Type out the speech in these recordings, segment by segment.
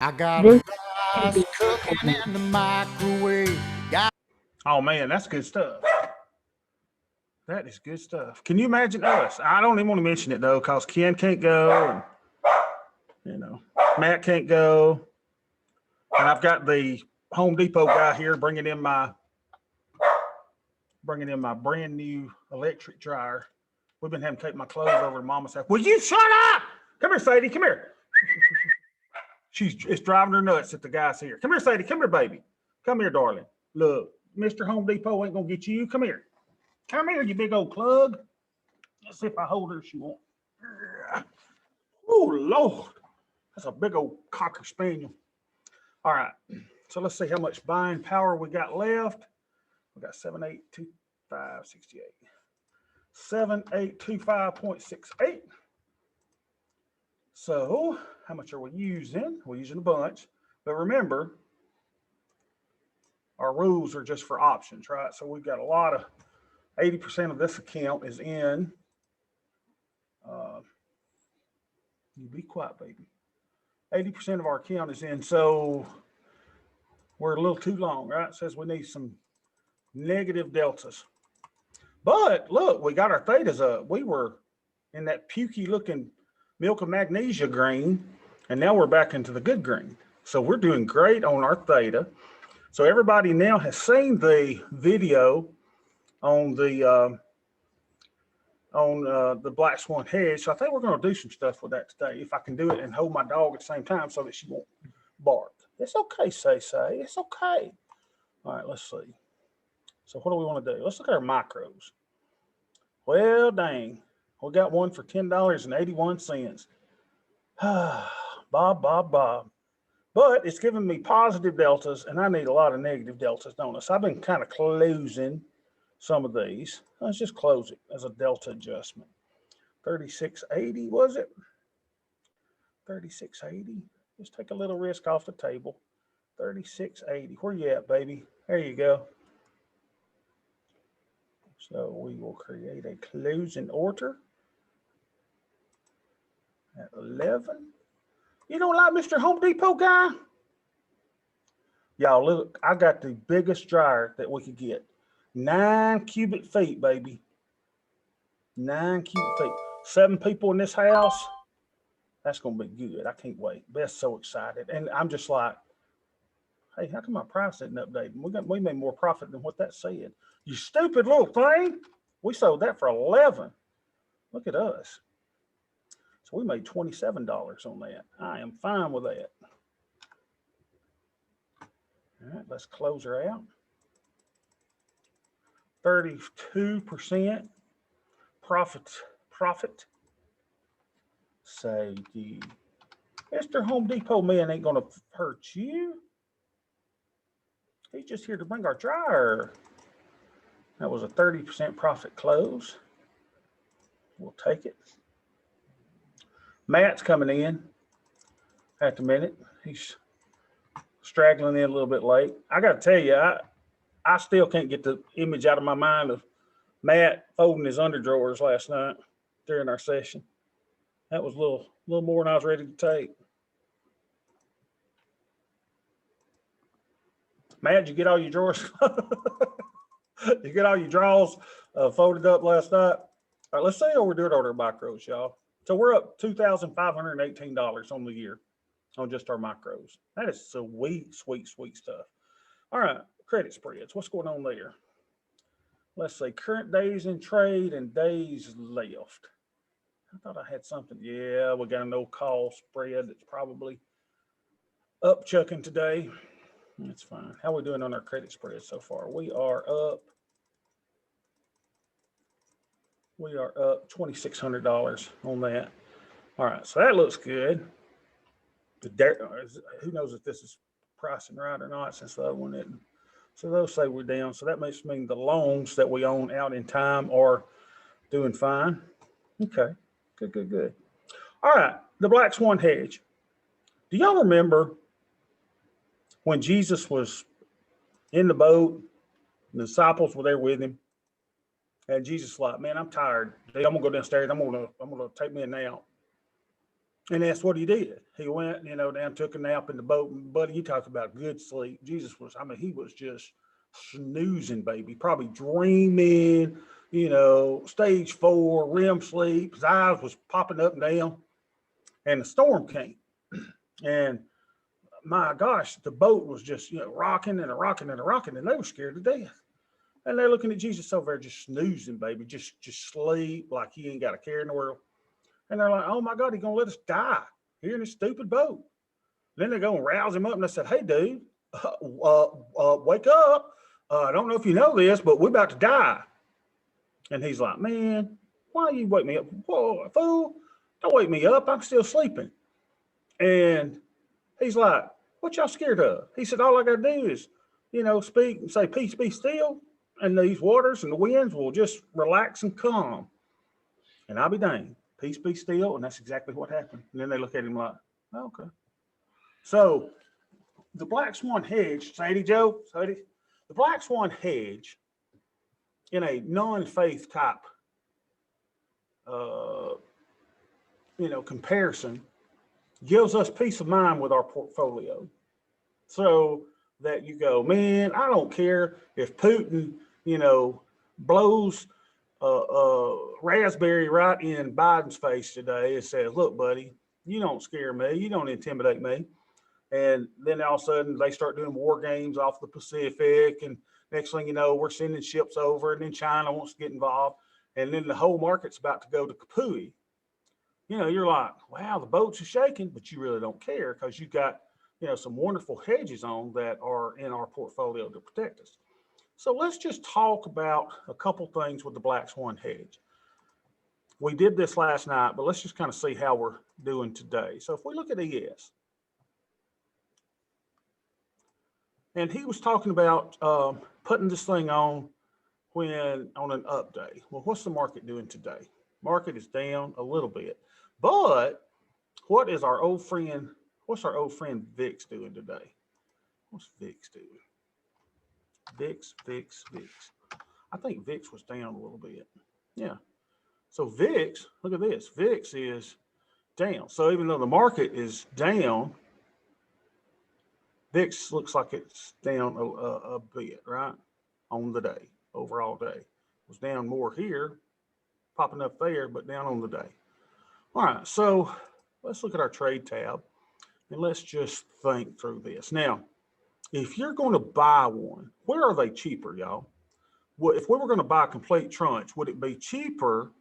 I got This rice cooking in the microwave. Oh man, that's good stuff. That is good stuff. Can you imagine us? I don't even want to mention it though, because Ken can't go, and Matt can't go, and I've got the Home Depot guy here bringing in my brand new electric dryer. We've been having to take my clothes over to Mama's house. Will you shut up? Come here, Sadie. Come here. It's driving her nuts that the guy's here. Come here, Sadie. Come here, baby. Come here, darling. Look, Mr. Home Depot ain't gonna get you. Come here. Come here, you big old plug. Let's see if I hold her. She won't. Oh, Lord. That's a big old Cocker Spaniel. All right. So let's see how much buying power we got left. We got 7825.68. 7825.68. So how much are we using? We're using a bunch. But remember, our rules are just for options, right? So we've got a lot of 80% of this account is in. You be quiet, baby. 80% of our account is in. So we're a little too long, right? It says we need some negative deltas. But look, we got our thetas up. We were in that pukey looking milk of magnesia green, and now we're back into the good green. So we're doing great on our theta. So everybody now has seen the video on the Black Swan Hedge. So I think we're going to do some stuff with that today, if I can do it and hold my dog at the same time so that she won't bark. It's okay, say. It's okay. All right, let's see. So what do we want to do? Let's look at our macros. Well, dang. We got one for $10.81. Bob. But it's giving me positive deltas, and I need a lot of negative deltas, don't I? So I've been kind of closing some of these. Let's just close it as a delta adjustment. 36.80, was it? 36.80. Just take a little risk off the table. 36.80. Where you at, baby? There you go. So we will create a closing order at 11. You don't like Mr. Home Depot guy? Y'all, look, I got the biggest dryer that we could get. 9 cubic feet, baby. 9 cubic feet. 7 people in this house. That's going to be good. I can't wait. Beth's so excited. And I'm just like, hey, how come my price isn't updated? We made more profit than what that said. You stupid little thing. We sold that for 11. Look at us. So we made $27 on that. I am fine with that. All right, let's close her out. 32% profit. Say, Mr. Home Depot man ain't gonna hurt you. He's just here to bring our dryer. That was a 30% profit close. We'll take it. Matt's coming in at the minute. He's straggling in a little bit late. I got to tell you, I still can't get the image out of my mind of Matt folding his underdrawers last night during our session. That was a little more than I was ready to take. Matt, did you get all your drawers? You get all your drawers folded up last night? All right, let's see how we're doing on our micros, y'all. So we're up $2,518 on the year on just our micros. That is sweet stuff. All right, credit spreads. What's going on there? Let's say current days in trade and days left. I thought I had something. Yeah, we got a no call spread that's probably up chucking today. That's fine. How are we doing on our credit spread so far? We are up $2,600 on that. All right, so that looks good. Who knows if this is pricing right or not, since the other one isn't. So those say we're down. So that must mean the loans that we own out in time are doing fine. Okay, good. All right, the Black Swan Hedge. Do y'all remember when Jesus was in the boat and the disciples were there with him? And Jesus was like, man, I'm tired. I'm gonna go downstairs. I'm gonna take me a nap. And that's what he did. He went, down, took a nap in the boat. And buddy, you talk about good sleep. Jesus was, he was just snoozing, baby, probably dreaming, stage 4, REM sleep. His eyes was popping up and down. And the storm came. And my gosh, the boat was just, rocking and rocking and rocking. And they were scared to death. And they're looking at Jesus over there, just snoozing, baby, just sleep like he ain't got a care in the world. And they're like, oh my God, he's going to let us die here in this stupid boat. Then they go and rouse him up and they said, hey, dude, wake up. I don't know if you know this, but we're about to die. And he's like, man, why you wake me up? Whoa, fool, don't wake me up. I'm still sleeping. And he's like, what y'all scared of? He said, all I got to do is, speak and say, peace, be still. And these waters and the winds will just relax and calm. And I'll be dang. Peace be still. And that's exactly what happened. And then they look at him like, oh, okay. So the Black Swan Hedge, Sadie Joe, the Black Swan Hedge in a non-faith type, comparison gives us peace of mind with our portfolio. So that you go, man, I don't care if Putin, blows raspberry right in Biden's face today and says, look, buddy, you don't scare me. You don't intimidate me. And then all of a sudden they start doing war games off the Pacific. And next thing you know, we're sending ships over and then China wants to get involved. And then the whole market's about to go to kapooey. You're like, wow, the boats are shaking, but you really don't care because you've got, some wonderful hedges on that are in our portfolio to protect us. So let's just talk about a couple things with the Black Swan Hedge. We did this last night, but let's just kind of see how we're doing today. So if we look at ES, and he was talking about putting this thing on on an up day. Well, what's the market doing today? Market is down a little bit, but what's our old friend VIX doing today? What's VIX doing? VIX. I think VIX was down a little bit. Yeah. So VIX, look at this. VIX is down. So even though the market is down, VIX looks like it's down a bit, right? On the day, overall day. It was down more here, popping up there, but down on the day. All right, so let's look at our trade tab and let's just think through this. Now, if you're going to buy one, where are they cheaper, y'all? Well, if we were going to buy a complete tranche, would it be cheaper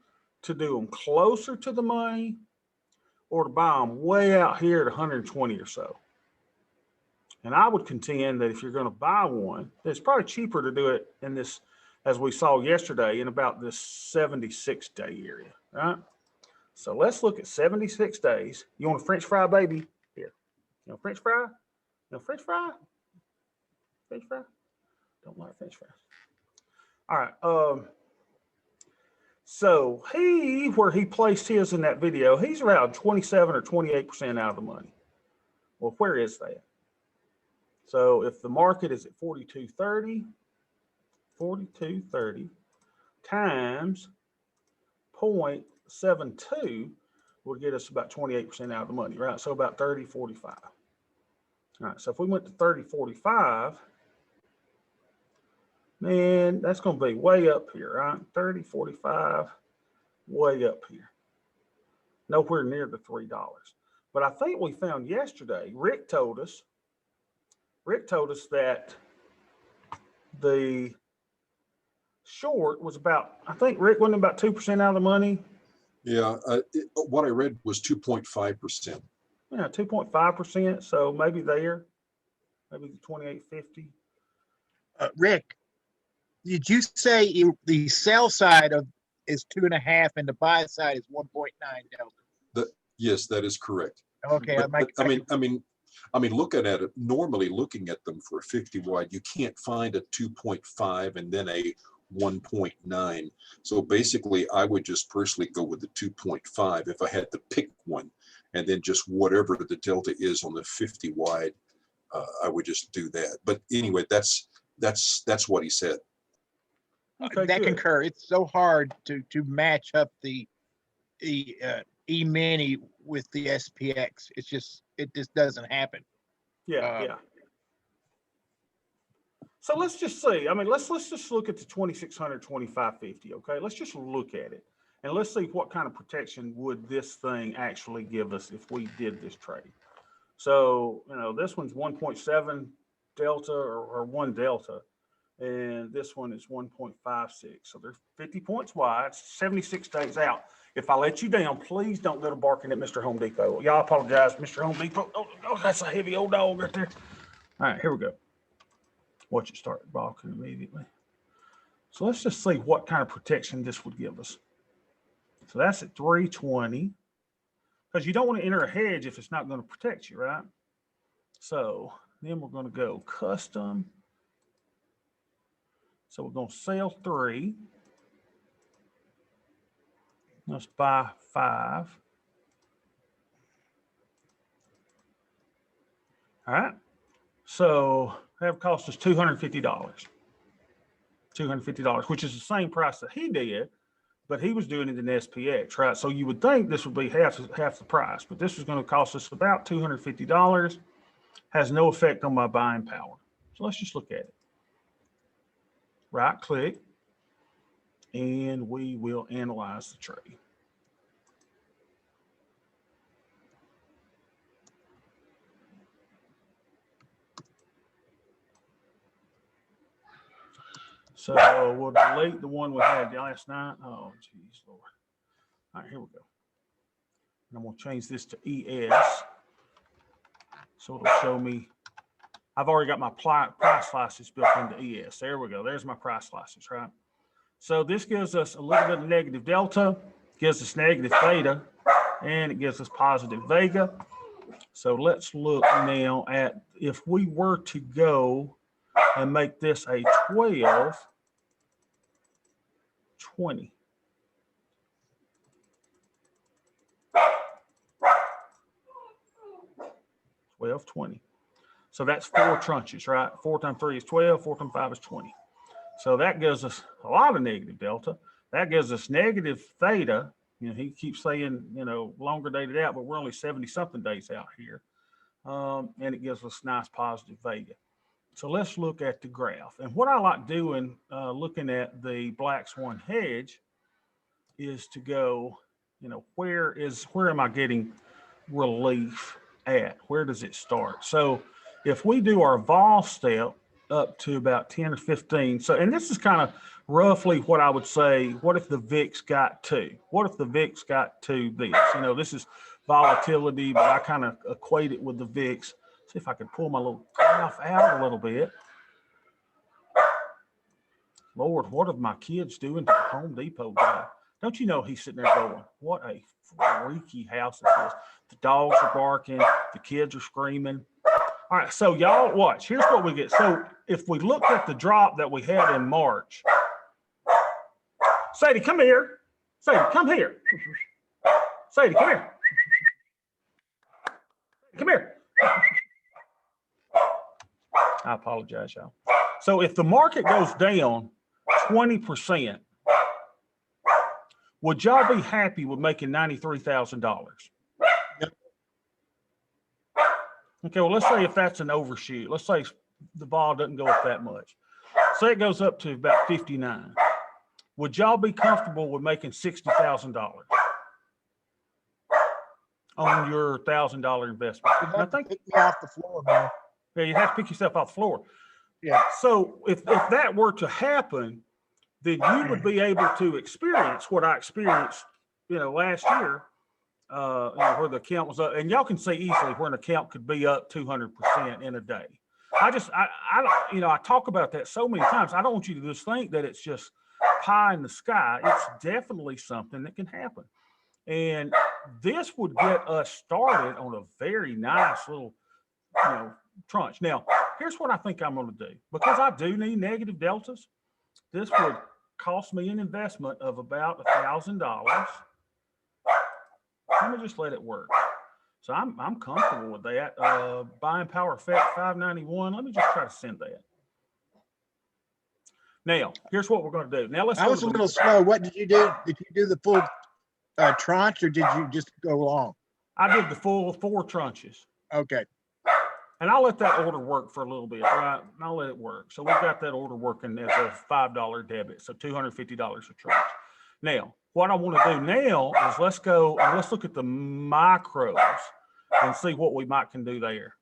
to do them closer to the money or to buy them way out here at 120 or so? And I would contend that if you're going to buy one, it's probably cheaper to do it in this, as we saw yesterday, in about this 76-day area, right? So let's look at 76 days. You want a French fry, baby? Here. You know French fry? French fry? French fry? Don't like French fries. All right. So where he placed his in that video, he's around 27 or 28% out of the money. Well, where is that? So if the market is at 42.30 times 0.72 will get us about 28% out of the money, right? So about 30.45. All right, so if we went to 30.45, man, that's going to be way up here, right? 30.45, way up here. Nowhere near the $3. But I think we found yesterday, Rick told us that the short was about, I think Rick wasn't about 2% out of the money. Yeah, what I read was 2.5%. Yeah, 2.5%. So maybe there, maybe 28.50. Rick, did you say the sell side is 2.5 and the buy side is 1.9 delta? Yes, that is correct. Okay, but I mean, looking at it, normally looking at them for a 50 wide, you can't find a 2.5 and then a 1.9. So basically, I would just personally go with the 2.5 if I had to pick one, and then just whatever the delta is on the 50 wide, I would just do that. But anyway, that's what he said. Okay, that good. concur. It's so hard to match up the E-mini with the SPX. It just doesn't happen. Yeah, yeah. So let's just see. I mean, let's just look at the 2600, 2550. Okay, let's just look at it and let's see what kind of protection would this thing actually give us if we did this trade. So this one's 1.7 delta or 1 delta, and this one is 1.56. So they're 50 points wide, 76 days out. If I let you down, please don't go to barking at Mr. Home Depot. Y'all apologize, Mr. Home Depot. Oh, that's a heavy old dog right there. All right, here we go. Watch it start balking immediately. So let's just see what kind of protection this would give us. So that's at 320, because you don't want to enter a hedge if it's not going to protect you, right? So then we're going to go custom. So we're going to sell 3. Let's buy 5. All right. So that cost us $250. $250, which is the same price that he did, but he was doing it in SPX, right? So you would think this would be half the price, but this is going to cost us about $250. Has no effect on my buying power. So let's just look at it. Right click, and we will analyze the trade. So we'll delete the one we had last night. Oh, geez, Lord. All right, here we go. And I'm going to change this to ES. So it'll show me. I've already got my price slices built into ES. There we go. There's my price slices, right? So this gives us a little bit of negative delta, gives us negative theta, and it gives us positive vega. So let's look now at if we were to go and make this a 12, 20. So that's 4 tranches, right? 4 times 3 is 12, 4 times 5 is 20. So that gives us a lot of negative delta. That gives us negative theta. He keeps saying, longer dated out, but we're only 70 something days out here. And it gives us nice positive vega. So let's look at the graph. And what I like doing, looking at the Black Swan Hedge, is to go, where am I getting relief at? Where does it start? So if we do our vol step up to about 10 or 15, so, and this is kind of roughly what I would say, what if the VIX got to? What if the VIX got to this? This is volatility, but I kind of equate it with the VIX. See if I can pull my little graph out a little bit. Lord, what are my kids doing to the Home Depot guy? Don't you know he's sitting there going, what a freaky house this is. The dogs are barking. The kids are screaming. All right, so y'all watch. Here's what we get. So if we look at the drop that we had in March. Sadie, come here. Sadie, come here. Sadie, come here. Come here. I apologize, y'all. So if the market goes down 20%, would y'all be happy with making $93,000? Yep. Okay, well, let's say if that's an overshoot. Let's say the ball doesn't go up that much. Say it goes up to about 59. Would y'all be comfortable with making $60,000 on your $1,000 investment? You have to pick me off the floor, man. Yeah, you have to pick yourself off the floor. Yeah. So if that were to happen, then you would be able to experience what I experienced, last year, where the account was up, and y'all can see easily where an account could be up 200% in a day. I talk about that so many times. I don't want you to just think that it's just pie in the sky. It's definitely something that can happen. And this would get us started on a very nice little, tranche. Now, here's what I think I'm going to do. Because I do need negative deltas, this would cost me an investment of about $1,000. Let me just let it work. So I'm comfortable with that. Buying power effect 591. Let me just try to send that. Now, here's what we're going to do. Now let's. I was a little slow. What did you do? Did you do the full tranche, or did you just go long? I did the full 4 tranches. Okay. And I'll let that order work for a little bit, right? I'll let it work. So we've got that order working as a $5 debit, so $250 a tranche. Now, what I want to do now is let's go and let's look at the micros and see what we might can do there.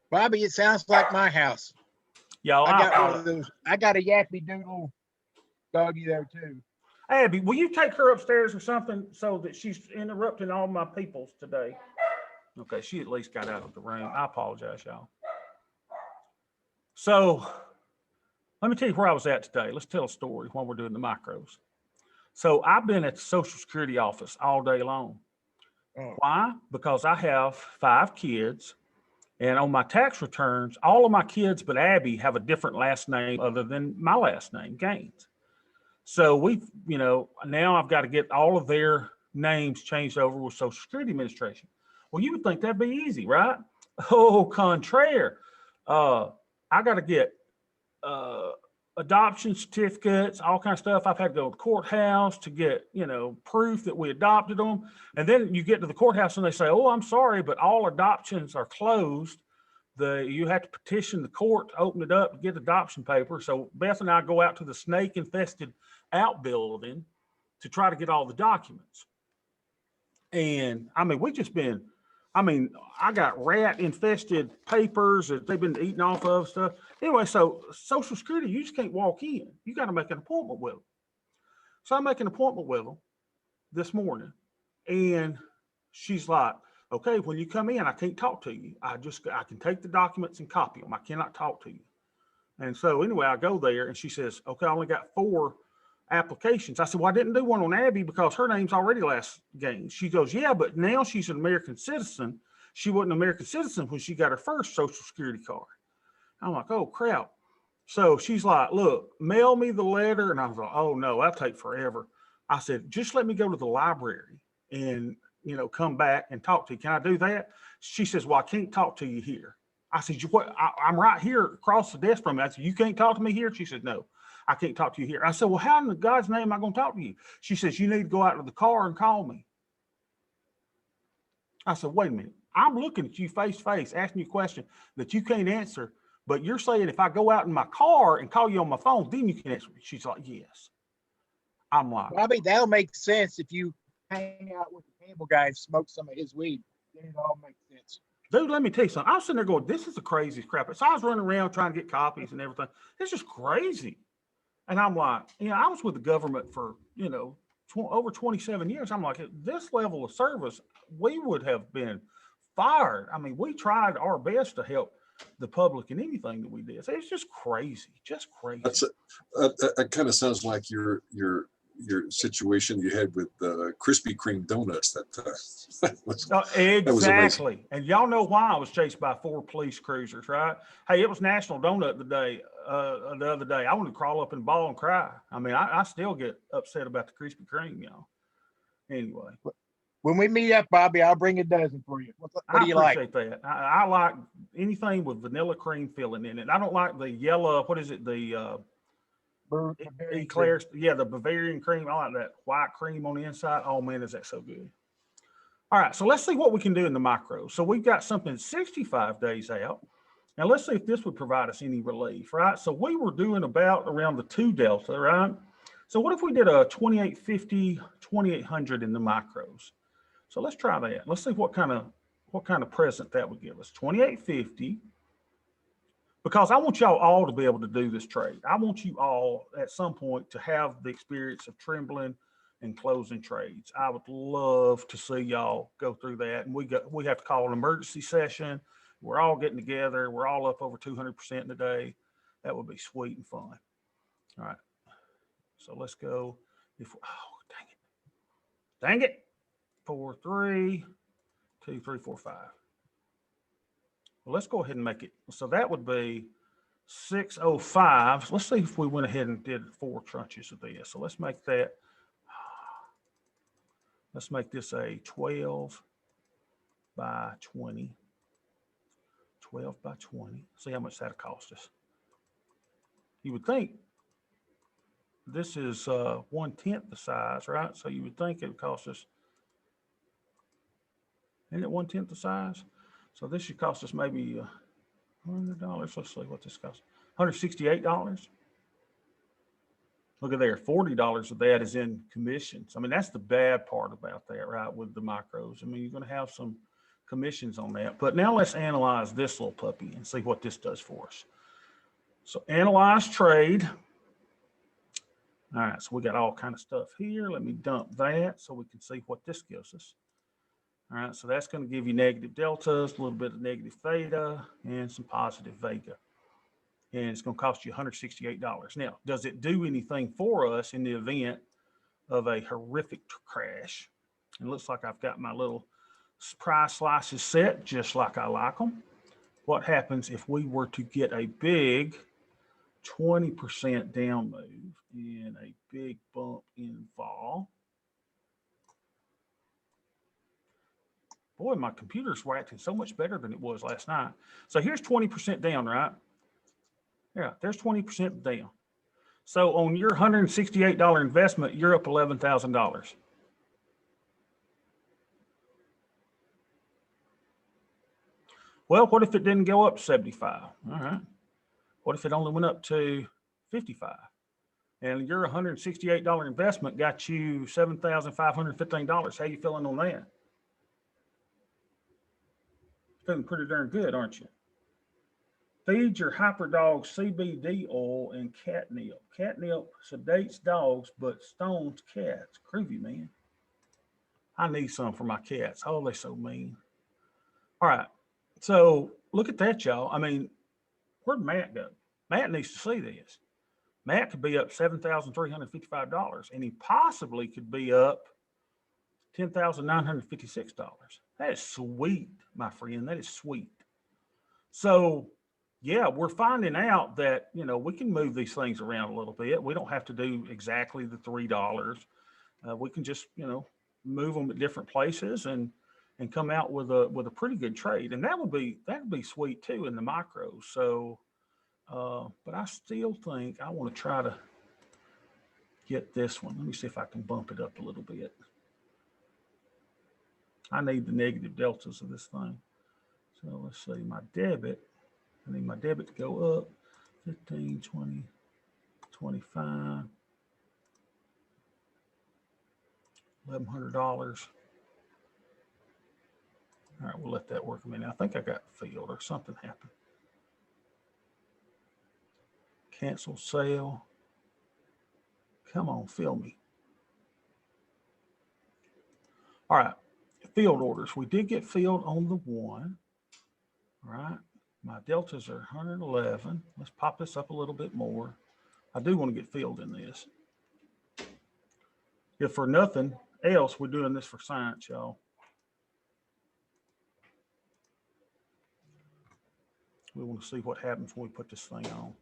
Bobby, it sounds like my house. Y'all, I got one of those. I got a yappy doodle doggy there too. Abby, will you take her upstairs or something so that she's interrupting all my peoples today? Okay, she at least got out of the room. I apologize, y'all. So let me tell you where I was at today. Let's tell a story while we're doing the micros. So I've been at the Social Security office all day long. Oh. Why? Because I have 5 kids, and on my tax returns, all of my kids but Abby have a different last name other than my last name, Gaines. So we've, now I've got to get all of their names changed over with Social Security Administration. Well, you would think that'd be easy, right? Oh, contraire. I got to get adoption certificates, all kinds of stuff. I've had to go to the courthouse to get, proof that we adopted them. And then you get to the courthouse and they say, oh, I'm sorry, but all adoptions are closed. You have to petition the court to open it up to get adoption paper. So Beth and I go out to the snake infested outbuilding to try to get all the documents. And I mean, I got rat infested papers that they've been eating off of stuff. Anyway, so Social Security, you just can't walk in. You got to make an appointment with them. So I make an appointment with them this morning, and she's like, okay, when you come in, I can't talk to you. I can take the documents and copy them. I cannot talk to you. And so anyway, I go there and she says, okay, I only got 4 applications. I said, well, I didn't do one on Abby because her name's already last Gaines. She goes, yeah, but now she's an American citizen. She wasn't an American citizen when she got her first Social Security card. I'm like, oh crap. So she's like, look, mail me the letter. And I was like, oh no, that'll take forever. I said, just let me go to the library and, come back and talk to you. Can I do that? She says, well, I can't talk to you here. I said, what? I'm right here across the desk from you. I said, you can't talk to me here? She said, no, I can't talk to you here. I said, well, how in God's name am I going to talk to you? She says, you need to go out to the car and call me. I said, wait a minute. I'm looking at you face to face, asking you a question that you can't answer, but you're saying if I go out in my car and call you on my phone, then you can answer me. She's like, yes. I'm like, Bobby, that'll make sense if you hang out with the cable guy and smoke some of his weed. Then it all makes sense. dude, let me tell you something. I was sitting there going, this is the craziest crap. So I was running around trying to get copies and everything. It's just crazy. And I'm like, I was with the government for, over 27 years. I'm like, at this level of service, we would have been fired. I mean, we tried our best to help the public in anything that we did. So it's just crazy, That kind of sounds like your situation you had with Krispy Kreme donuts that time. Exactly. And y'all know why I was chased by 4 police cruisers, right? Hey, it was National Donut the other day. I wanted to crawl up and bawl and cry. I mean, I still get upset about the Krispy Kreme, Anyway. When we meet up, Bobby, I'll bring a dozen for you. What do you like? I appreciate that. I like anything with vanilla cream filling in it. I don't like the yellow, what is it? The eclairs. Yeah, the Bavarian cream. I like that white cream on the inside. Oh man, is that so good. All right, so let's see what we can do in the micro. So we've got something 65 days out. Now let's see if this would provide us any relief, right? So we were doing about around the 2 delta, right? So what if we did a 2850, 2800 in the micros? So let's try that. Let's see what kind of present that would give us. 2850. Because I want y'all all to be able to do this trade. I want you all at some point to have the experience of trembling and closing trades. I would love to see y'all go through that. And we have to call an emergency session. We're all getting together. We're all up over 200% in a day. That would be sweet and fun. All right. So let's go. Dang it. 4, 3, 2, 3, 4, 5. Well, let's go ahead and make it. So that would be 605. Let's see if we went ahead and did 4 tranches of this. So let's make that. Let's make this a 12 by 20. 12 by 20. See how much that'll cost us. You would think this is 1/10 the size, right? So you would think it would cost us, isn't it 1/10 the size? So this should cost us maybe $100. Let's see what this costs. $168. Look at there, $40 of that is in commissions. I mean, that's the bad part about that, right? With the micros. I mean, you're going to have some commissions on that. But now let's analyze this little puppy and see what this does for us. So analyze trade. All right, so we got all kind of stuff here. Let me dump that so we can see what this gives us. All right, so that's going to give you negative deltas, a little bit of negative theta, and some positive vega. And it's going to cost you $168. Now, does it do anything for us in the event of a horrific crash? It looks like I've got my little price slices set just like I like them. What happens if we were to get a big 20% down move and a big bump in vol? Boy, my computer's acting so much better than it was last night. So here's 20% down, right? Yeah, there's 20% down. So on your $168 investment, you're up $11,000. Well, what if it didn't go up 75? All right. What if it only went up to 55? And your $168 investment got you $7,515. How you feeling on that? Feeling pretty darn good, aren't you? Feed your hyperdog CBD oil and catnip. Catnip sedates dogs but stones cats. Groovy, man. I need some for my cats. Oh, they're so mean. All right. So look at that, y'all. I mean, where'd Matt go? Matt needs to see this. Matt could be up $7,355, and he possibly could be up $10,956. That is sweet, my friend. That is sweet. So, yeah, we're finding out that, you know, we can move these things around a little bit. We don't have to do exactly the $3. We can just, you know, move them at different places and come out with a pretty good trade. And that'd be sweet too in the micros. So, but I still think I want to try to get this one. Let me see if I can bump it up a little bit. I need the negative deltas of this thing. So let's see, my debit. I need my debit to go up 15, 20, 25, $1,100. All right, we'll let that work a minute. I think I got filled or something happened. Cancel sale. Come on, fill me. All right, field orders. We did get filled on the 1. All right. My deltas are 111. Let's pop this up a little bit more. I do want to get filled in this. If for nothing else, we're doing this for science, y'all. We want to see what happens when we put this thing on.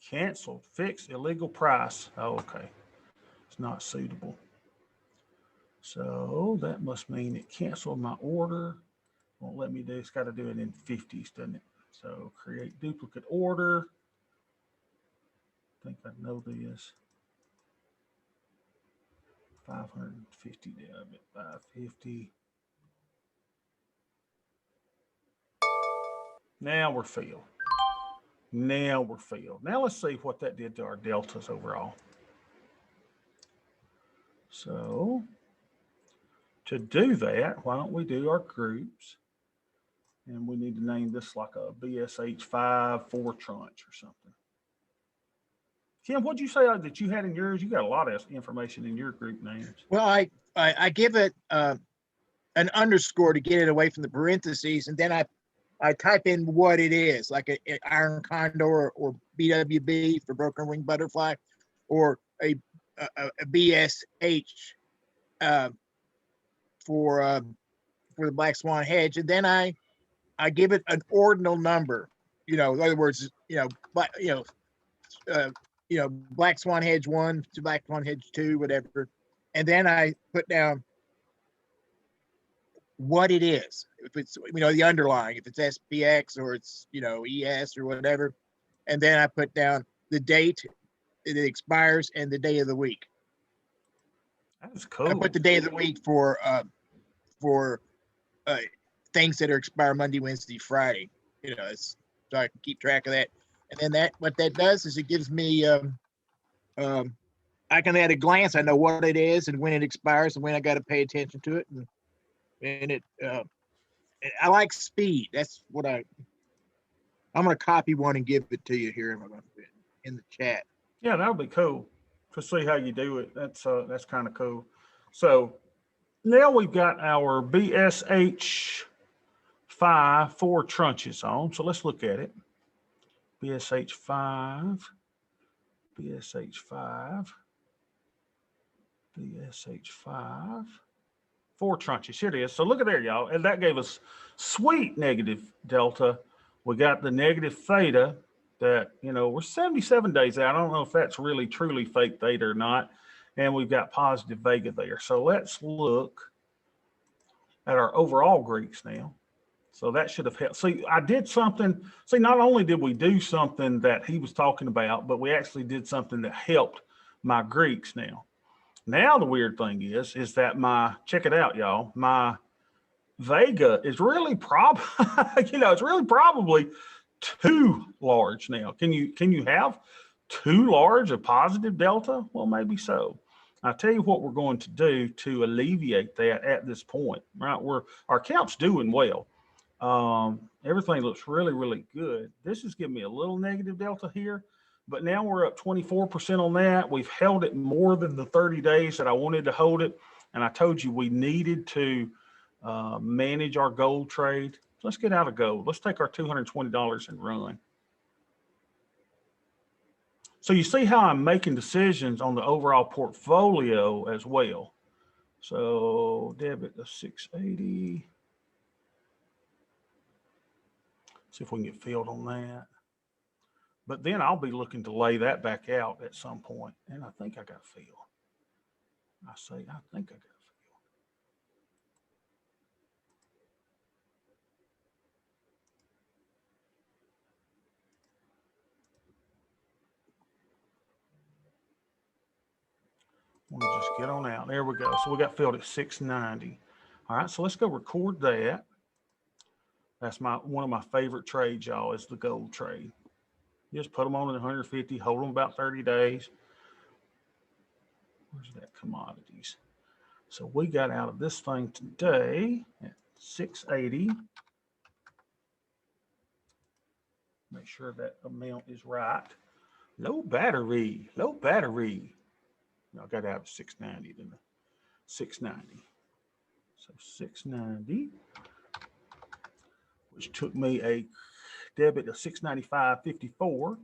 Canceled, fixed, illegal price. Oh, okay. It's not suitable. So that must mean it canceled my order. Won't let me do it. It's got to do it in 50s, doesn't it? So create duplicate order. I think I know this. 550 debit, 550. Now we're filled. Now we're filled. Now let's see what that did to our deltas overall. So to do that, why don't we do our groups? And we need to name this like a BSH5 4 tranche or something. Kim, what'd you say that you had in yours? You got a lot of information in your group names. Well, I give it an underscore to get it away from the parentheses, and then I type in what it is, like an iron condor or BWB for broken wing butterfly, or a BSH for the black swan hedge, and then I give it an ordinal number. You know, in other words, black swan hedge 1 to black swan hedge 2, whatever, and then I put down what it is. If it's, the underlying, if it's SPX or it's, ES or whatever. And then I put down the date it expires and the day of the week. That's I cool. put the day of the week for things that are expire Monday, Wednesday, Friday. It's, so I can keep track of that. And then what that does is it gives me I can at a glance I know what it is and when it expires and when I got to pay attention to it. And it I like speed. That's what I'm going to copy one and give it to you here in the chat. Yeah, that would be cool to see how you do it. That's kind of cool. So now we've got our BSH 5 4 tranches on. So let's look at it. BSH 5, BSH 5, BSH 5, 4 tranches. Here it is. So look at there, y'all. And that gave us sweet negative delta. We got the negative theta that, we're 77 days out. I don't know if that's really truly fake theta or not. And we've got positive vega there. So let's look at our overall Greeks now. So that should have helped. See, I did something. See, not only did we do something that he was talking about, but we actually did something that helped my Greeks now. Now the weird thing is that check it out, y'all, my Vega is really it's really probably too large now. Can you have too large a positive delta? Well, maybe so. I'll tell you what we're going to do to alleviate that at this point, right? Our account's doing well. Everything looks really, really good. This is giving me a little negative delta here, but now we're up 24% on that. We've held it more than the 30 days that I wanted to hold it. And I told you we needed to manage our gold trade. Let's get out of gold. Let's take our $220 and run. So you see how I'm making decisions on the overall portfolio as well. So debit the 680. See if we can get filled on that. But then I'll be looking to lay that back out at some point. And I think I got fill. I think I got fill. We'll just get on out. There we go. So we got filled at 690. All right, so let's go record that. That's one of my favorite trades, y'all, is the gold trade. Just put them on at 150, hold them about 30 days. Where's that commodities? So we got out of this thing today at 680. Make sure that amount is right. Low battery. I got to have 690, didn't I? 690. So 690, which took me a debit of 695.54.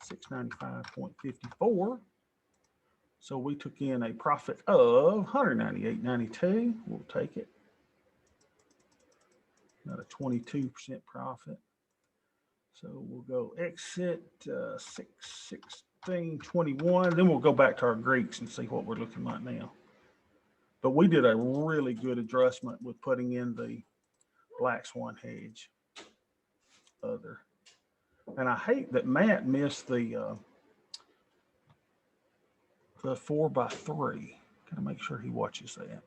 695.54. So we took in a profit of 198.92. We'll take it. Not a 22% profit. So we'll go exit 616.21. Then we'll go back to our Greeks and see what we're looking like now. But we did a really good adjustment with putting in the Black Swan Hedge. And I hate that Matt missed the 4x3. Gotta make sure he watches that,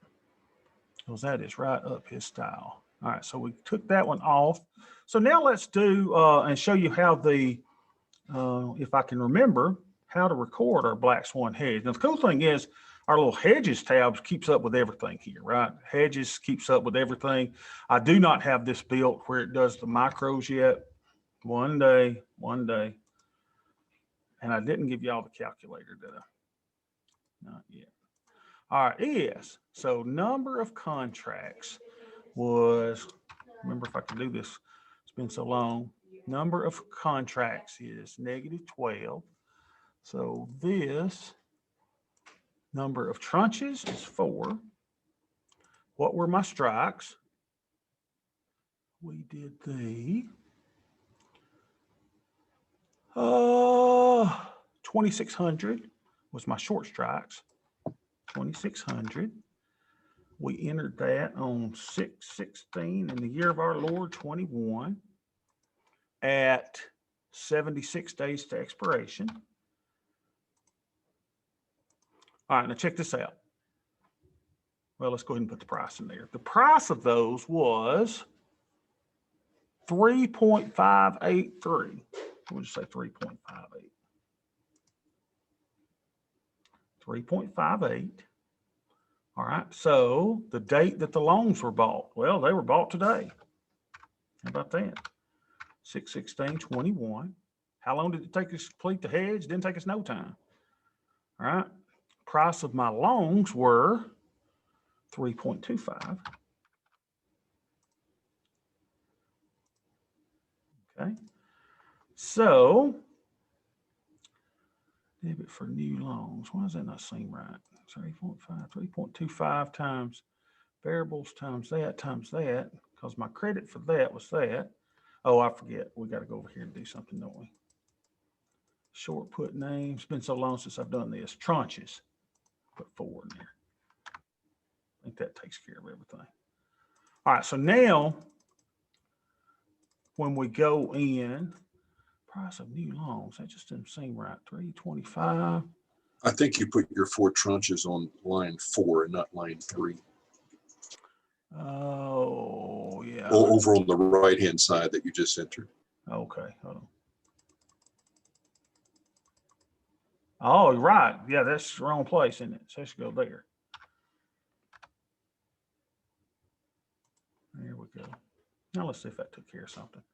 because that is right up his style. All right, so we took that one off. So now let's do and show you how if I can remember, how to record our Black Swan Hedge. Now the cool thing is our little hedges tab keeps up with everything here, right? Hedges keeps up with everything. I do not have this built where it does the macros yet. One day. And I didn't give y'all the calculator, did I? Not yet. All right, yes. So number of contracts was, remember if I can do this, it's been so long. Number of contracts is -12. So this number of tranches is 4. What were my strikes? We did the 2,600 was my short strikes. 2,600. We entered that on 6/16 in the year of our Lord 21 at 76 days to expiration. All right, now check this out. Well, let's go ahead and put the price in there. The price of those was 3.583. We'll just say 3.58. 3.58. All right, so the date that the loans were bought, well, they were bought today. How about that? 6/16/21. How long did it take us to complete the hedge? Didn't take us no time. All right, price of my loans were 3.25. Okay, so debit for new loans. Why does that not seem right? 3.25 times variables times that, because my credit for that was that. Oh, I forget. We got to go over here and do something, don't we? Short put names. It's been so long since I've done this. Tranches. Put 4 in there. I think that takes care of everything. All right, so now when we go in, price of new loans, that just didn't seem right. 325. I think you put your 4 tranches on line 4 and not line 3. Oh, yeah. Over on the right-hand side that you just entered. Okay, hold on. Oh, right. Yeah, that's the wrong place, isn't it? So let's go there. There we go. Now let's see if that took care of something.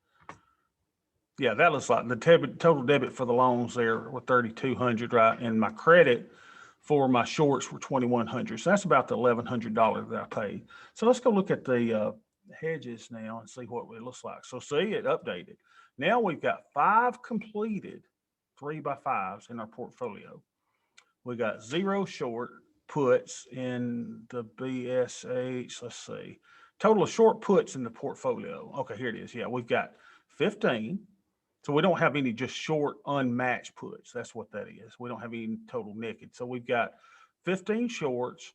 Yeah, that looks like the total debit for the loans there were 3,200, right? And my credit for my shorts were 2,100. So that's about the $1,100 that I paid. So let's go look at the hedges now and see what it looks like. So see, it updated. Now we've got 5 completed 3x5s in our portfolio. We got 0 short puts in the BSH. Let's see. Total of short puts in the portfolio. Okay, here it is. Yeah, we've got 15. So we don't have any just short unmatched puts. That's what that is. We don't have any total naked. So we've got 15 shorts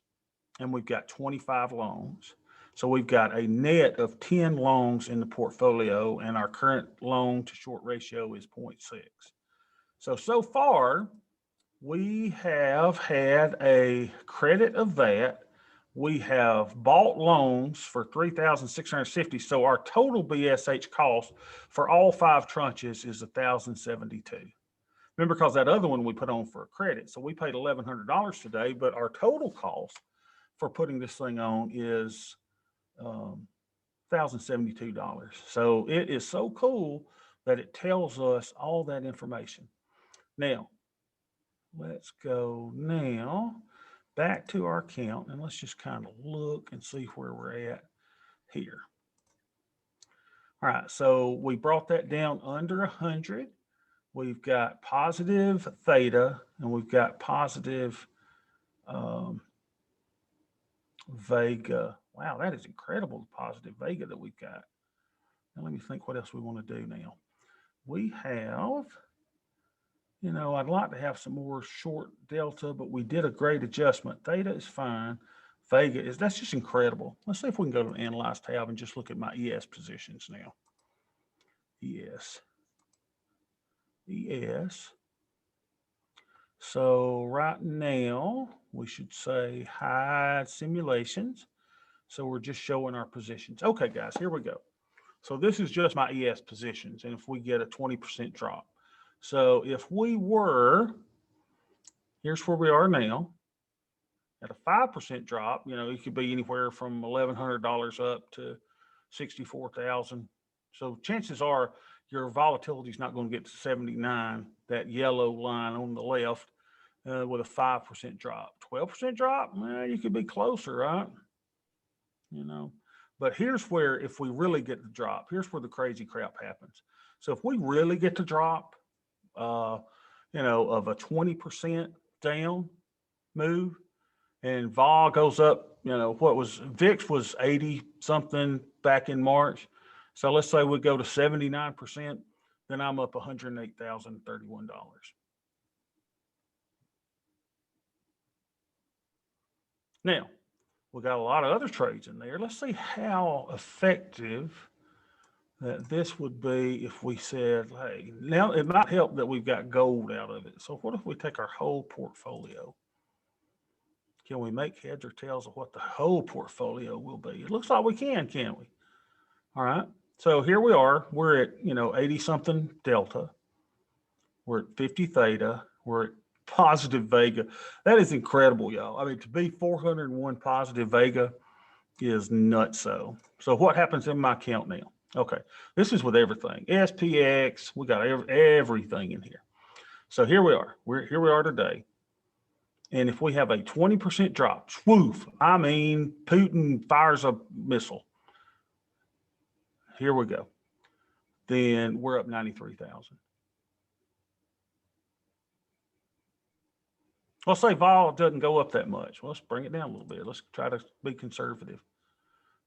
and we've got 25 longs. So we've got a net of 10 longs in the portfolio, and our current long to short ratio is 0.6. So far, we have had a credit of that. We have bought loans for $3,650. So our total BSH cost for all 5 tranches is $1,072. Remember, because that other one we put on for a credit. So we paid $1,100 today, but our total cost for putting this thing on is $1,072. So it is so cool that it tells us all that information. Now, let's go now back to our account and let's just kind of look and see where we're at here. All right, so we brought that down under 100. We've got positive theta and we've got positive vega. Wow, that is incredible, positive vega that we've got. Now let me think what else we want to do now. We have, you know, I'd like to have some more short delta, but we did a great adjustment. Theta is fine. Vega is, that's just incredible. Let's see if we can go to the Analyze tab and just look at my ES positions now. ES. So right now, we should say hide simulations. So we're just showing our positions. Okay, guys, here we go. So this is just my ES positions. And if we get a 20% drop. So if we were, here's where we are now. At a 5% drop, you know, it could be anywhere from $1,100 up to $64,000. So chances are your volatility is not going to get to 79, that yellow line on the left, with a 5% drop. 12% drop, you could be closer, right? You know, but here's where, if we really get the drop, here's where the crazy crap happens. So if we really get the drop, you know, of a 20% down move, and vol goes up, you know, what was VIX was 80 something back in March. So let's say we go to 79%, then I'm up $108,031. Now, We got a lot of other trades in there. Let's see how effective that this would be if we said, hey, now it might help that we've got gold out of it. So what if we take our whole portfolio? Can we make heads or tails of what the whole portfolio will be? It looks like we can we? All right. So here we are. We're at, 80 something delta. We're at 50 theta. We're at positive vega. That is incredible, y'all. I mean, to be 401 positive vega is nutso. So what happens in my account now? Okay, this is with everything. SPX, we got everything in here. So here we are. Here we are today. And if we have a 20% drop, swoof, I mean, Putin fires a missile. Here we go. Then we're up 93,000. Let's say vol doesn't go up that much. Well, let's bring it down a little bit. Let's try to be conservative.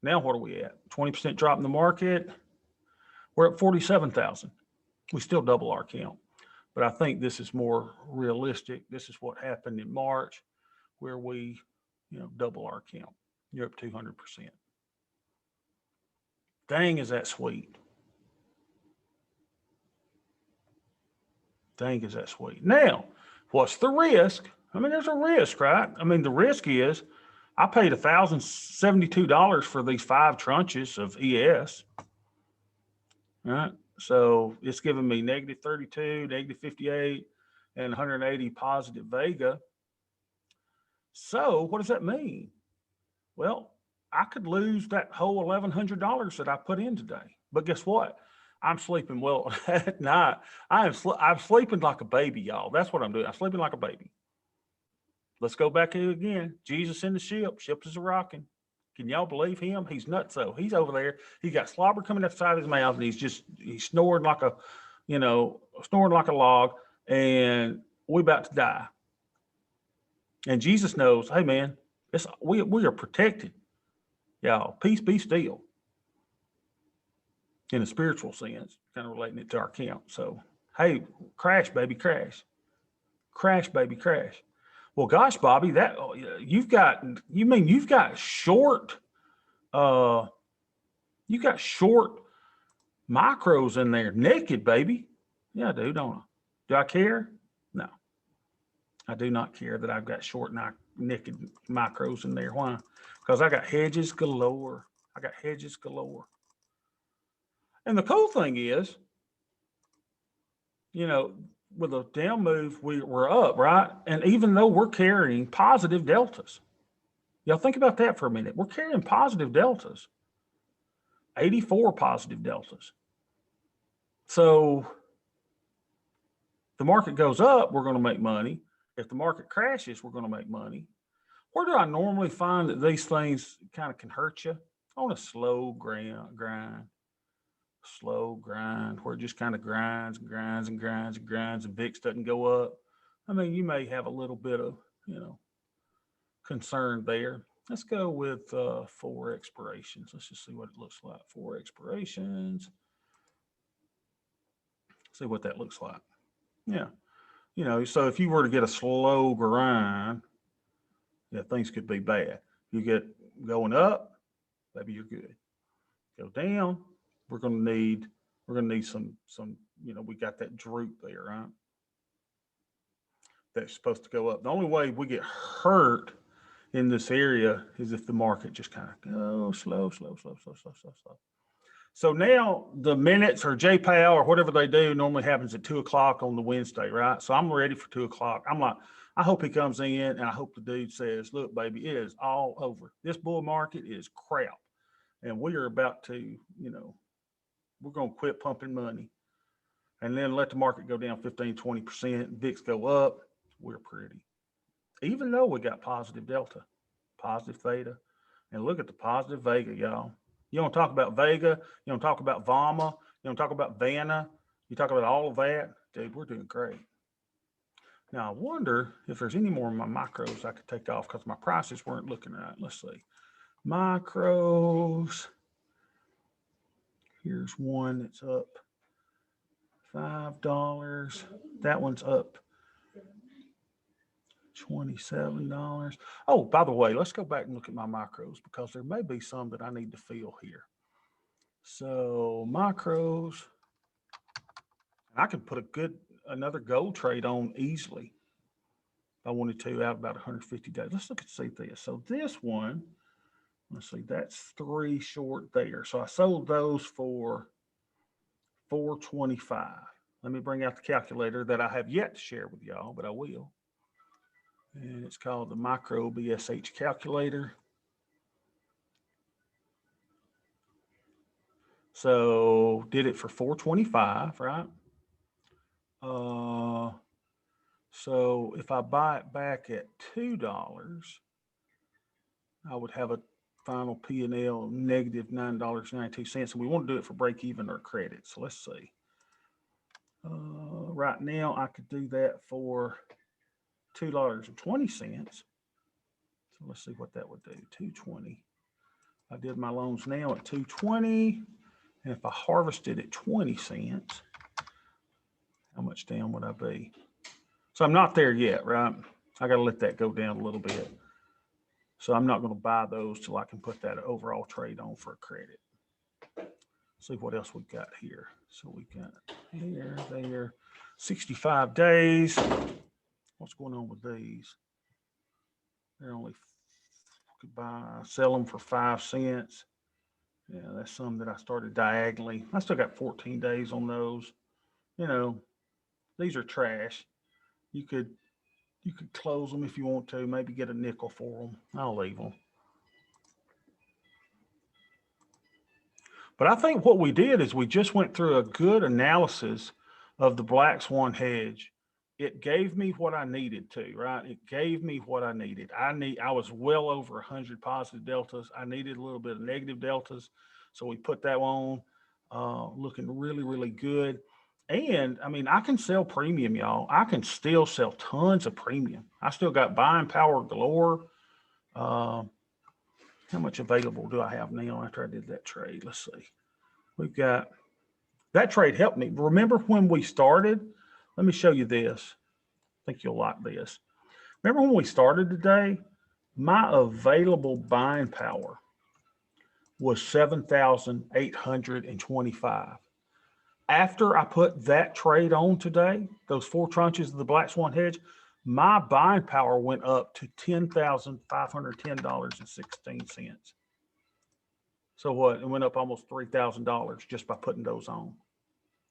Now, what are we at? 20% drop in the market. We're at 47,000. We still double our count, but I think this is more realistic. This is what happened in March, where we, double our count. You're up 200%. Dang, is that sweet? Dang, is that sweet? Now, what's the risk? I mean, there's a risk, right? I mean, the risk is I paid $1,072 for these 5 tranches of ES, right? So it's giving me negative 32, negative 58, and 180 positive vega. So what does that mean? Well, I could lose that whole $1,100 that I put in today. But guess what? I'm sleeping well at night. I'm sleeping like a baby, y'all. That's what I'm doing. I'm sleeping like a baby. Let's go back here again. Jesus in the ship. Ship is rocking. Can y'all believe him? He's nutso. He's over there. He got slobber coming out the side of his mouth, and he's snoring like a log, and we're about to die. And Jesus knows, hey man, we are protected. Y'all, peace be still. In a spiritual sense, kind of relating it to our count. So, hey, crash, baby, crash. Crash, baby, crash. Well, gosh, Bobby, you've got short, micros in there, naked, baby. Yeah, I do, don't I? Do I care? No, I do not care that I've got short, naked micros in there. Why? Because I got hedges galore. And the cool thing is, with a down move, we're up, right? And even though we're carrying positive deltas, y'all think about that for a minute. We're carrying positive deltas, 84 positive deltas. So the market goes up, we're going to make money. If the market crashes, we're going to make money. Where do I normally find that these things kind of can hurt you? On a slow grind, where it just kind of grinds, and VIX doesn't go up. I mean, you may have a little bit of, concern there. Let's go with 4 expirations. Let's just see what it looks like. 4 expirations. See what that looks like. Yeah. So if you were to get a slow grind, things could be bad. You get going up, maybe you're good. Go down, we're going to need some, we got that droop there, right? That's supposed to go up. The only way we get hurt in this area is if the market just kind of goes slow. So now the minutes or JPAL or whatever they do normally happens at 2:00 on the Wednesday, right? So I'm ready for 2:00. I'm like, I hope he comes in and I hope the dude says, look, baby, it is all over. This bull market is crap. And we are about to, we're going to quit pumping money and then let the market go down 15, 20%, VIX go up. We're pretty. Even though we got positive delta, positive theta, and look at the positive vega, y'all. You don't talk about vega, you don't talk about VAMA, you don't talk about VANA, you talk about all of that. Dude, we're doing great. Now, I wonder if there's any more of my micros I could take off because my prices weren't looking right. Let's see. Micros. Here's one that's up $5. That one's up $27. Oh, by the way, let's go back and look at my micros because there may be some that I need to fill here. So micros, I could put another gold trade on easily if I wanted to out about 150 days. Let's look and see this. So this one, let's see, that's 3 short there. So I sold those for $425. Let me bring out the calculator that I have yet to share with y'all, but I will. And it's called the Micro BSH calculator. So did it for $425, right? So if I buy it back at $2, I would have a final P&L negative $9.92. And we want to do it for break even or credit. So let's see. Right now I could do that for $2.20. So let's see what that would do. 220. I did my loans now at 220. And if I harvested at 20 cents, how much down would I be? So I'm not there yet, right? I got to let that go down a little bit. So I'm not going to buy those till I can put that overall trade on for a credit. See what else we got here. So we got here, there, 65 days. What's going on with these? They're only, could sell them for 5 cents. Yeah, that's some that I started diagonally. I still got 14 days on those. You know, these are trash. You could close them if you want to, maybe get a nickel for them. I'll leave them. But I think what we did is we just went through a good analysis of the Black Swan Hedge. It gave me what I needed to, right? It gave me what I needed. I was well over 100 positive deltas. I needed a little bit of negative deltas. So we put that on, looking really, really good. And I mean, I can sell premium, y'all. I can still sell tons of premium. I still got buying power galore. How much available do I have now after I did that trade? Let's see. We've got, that trade helped me. Remember when we started? Let me show you this. I think you'll like this. Remember when we started today? My available buying power was 7,825. After I put that trade on today, those 4 tranches of the Black Swan Hedge, my buying power went up to $10,510.16. So what? It went up almost $3,000 just by putting those on.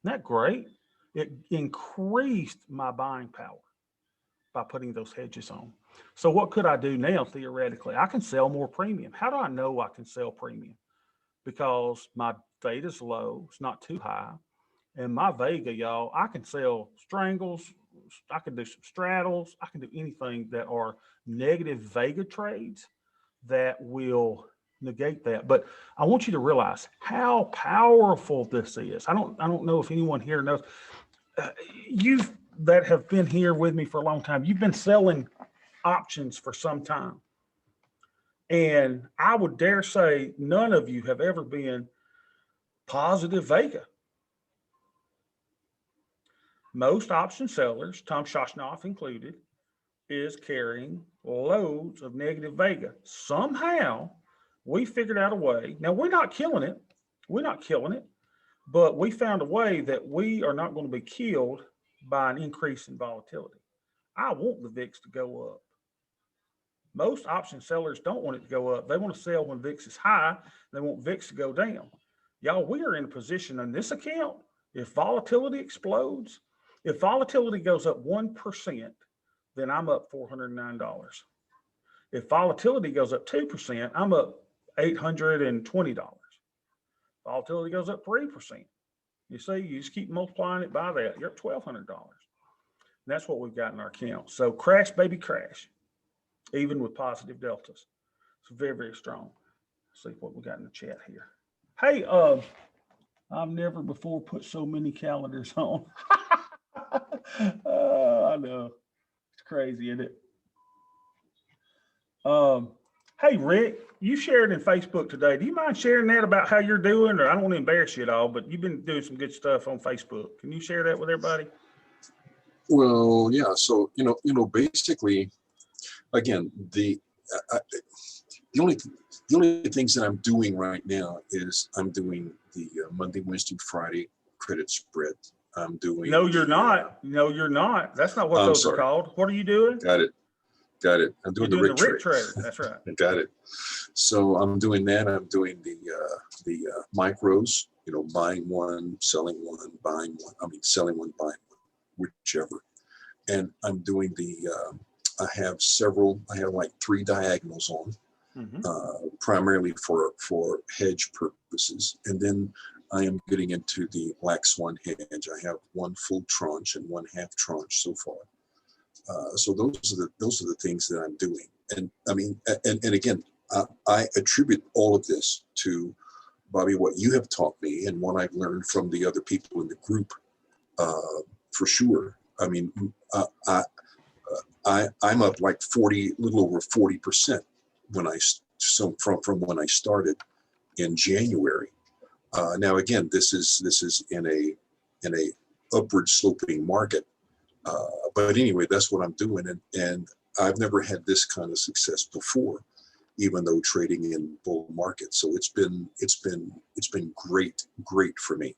Isn't that great? It increased my buying power by putting those hedges on. So what could I do now theoretically? I can sell more premium. How do I know I can sell premium? Because my theta is low, it's not too high. And my Vega, y'all, I can sell strangles, I can do some straddles, I can do anything that are negative Vega trades that will negate that. But I want you to realize how powerful this is. I don't know if anyone here knows. You that have been here with me for a long time, you've been selling options for some time. And I would dare say none of you have ever been positive Vega. Most option sellers, Tom Shoshnoff included, is carrying loads of negative Vega. Somehow we figured out a way. Now we're not killing it. But we found a way that we are not going to be killed by an increase in volatility. I want the VIX to go up. Most option sellers don't want it to go up. They want to sell when VIX is high. They want VIX to go down. Y'all, we are in a position on this account. If volatility explodes, if volatility goes up 1%, then I'm up $409. If volatility goes up 2%, I'm up $820. Volatility goes up 3%. You see, you just keep multiplying it by that. You're up $1,200. That's what we've got in our account. So crash, baby, crash, even with positive deltas. It's very, very strong. Let's see what we got in the chat here. Hey, I've never before put so many calendars on. I know. It's crazy, isn't it? Hey, Rick, you shared in Facebook today. Do you mind sharing that about how you're doing? Or I don't want to embarrass you at all, but you've been doing some good stuff on Facebook. Can you share that with everybody? Well, yeah. So, basically, again, the only things that I'm doing right now is I'm doing the Monday, Wednesday, Friday credit spread. I'm doing. No, you're not. No, you're not. That's not what I'm those are sorry. called. What are you doing? Got it. I'm doing You're the doing RIC the RIC trade. trade. That's right. I got it. So I'm doing that. I'm doing the micros. You know, buying one, selling one, buying one. I mean, selling one, buying one, whichever. And I'm doing the. I have like 3 diagonals on, primarily for hedge purposes, and then I am getting into the Black Swan Hedge. I have 1 full tranche and 1 half tranche so far. So those are the things that I'm doing, and I mean, and again, I attribute all of this to, Bobby, what you have taught me and what I've learned from the other people in the group, for sure. I mean, I'm up like 40, little over 40% from when I started in January. Now again, this is in a upward sloping market. But anyway, that's what I'm doing, and I've never had this kind of success before, even though trading in bull market. So it's been great for me.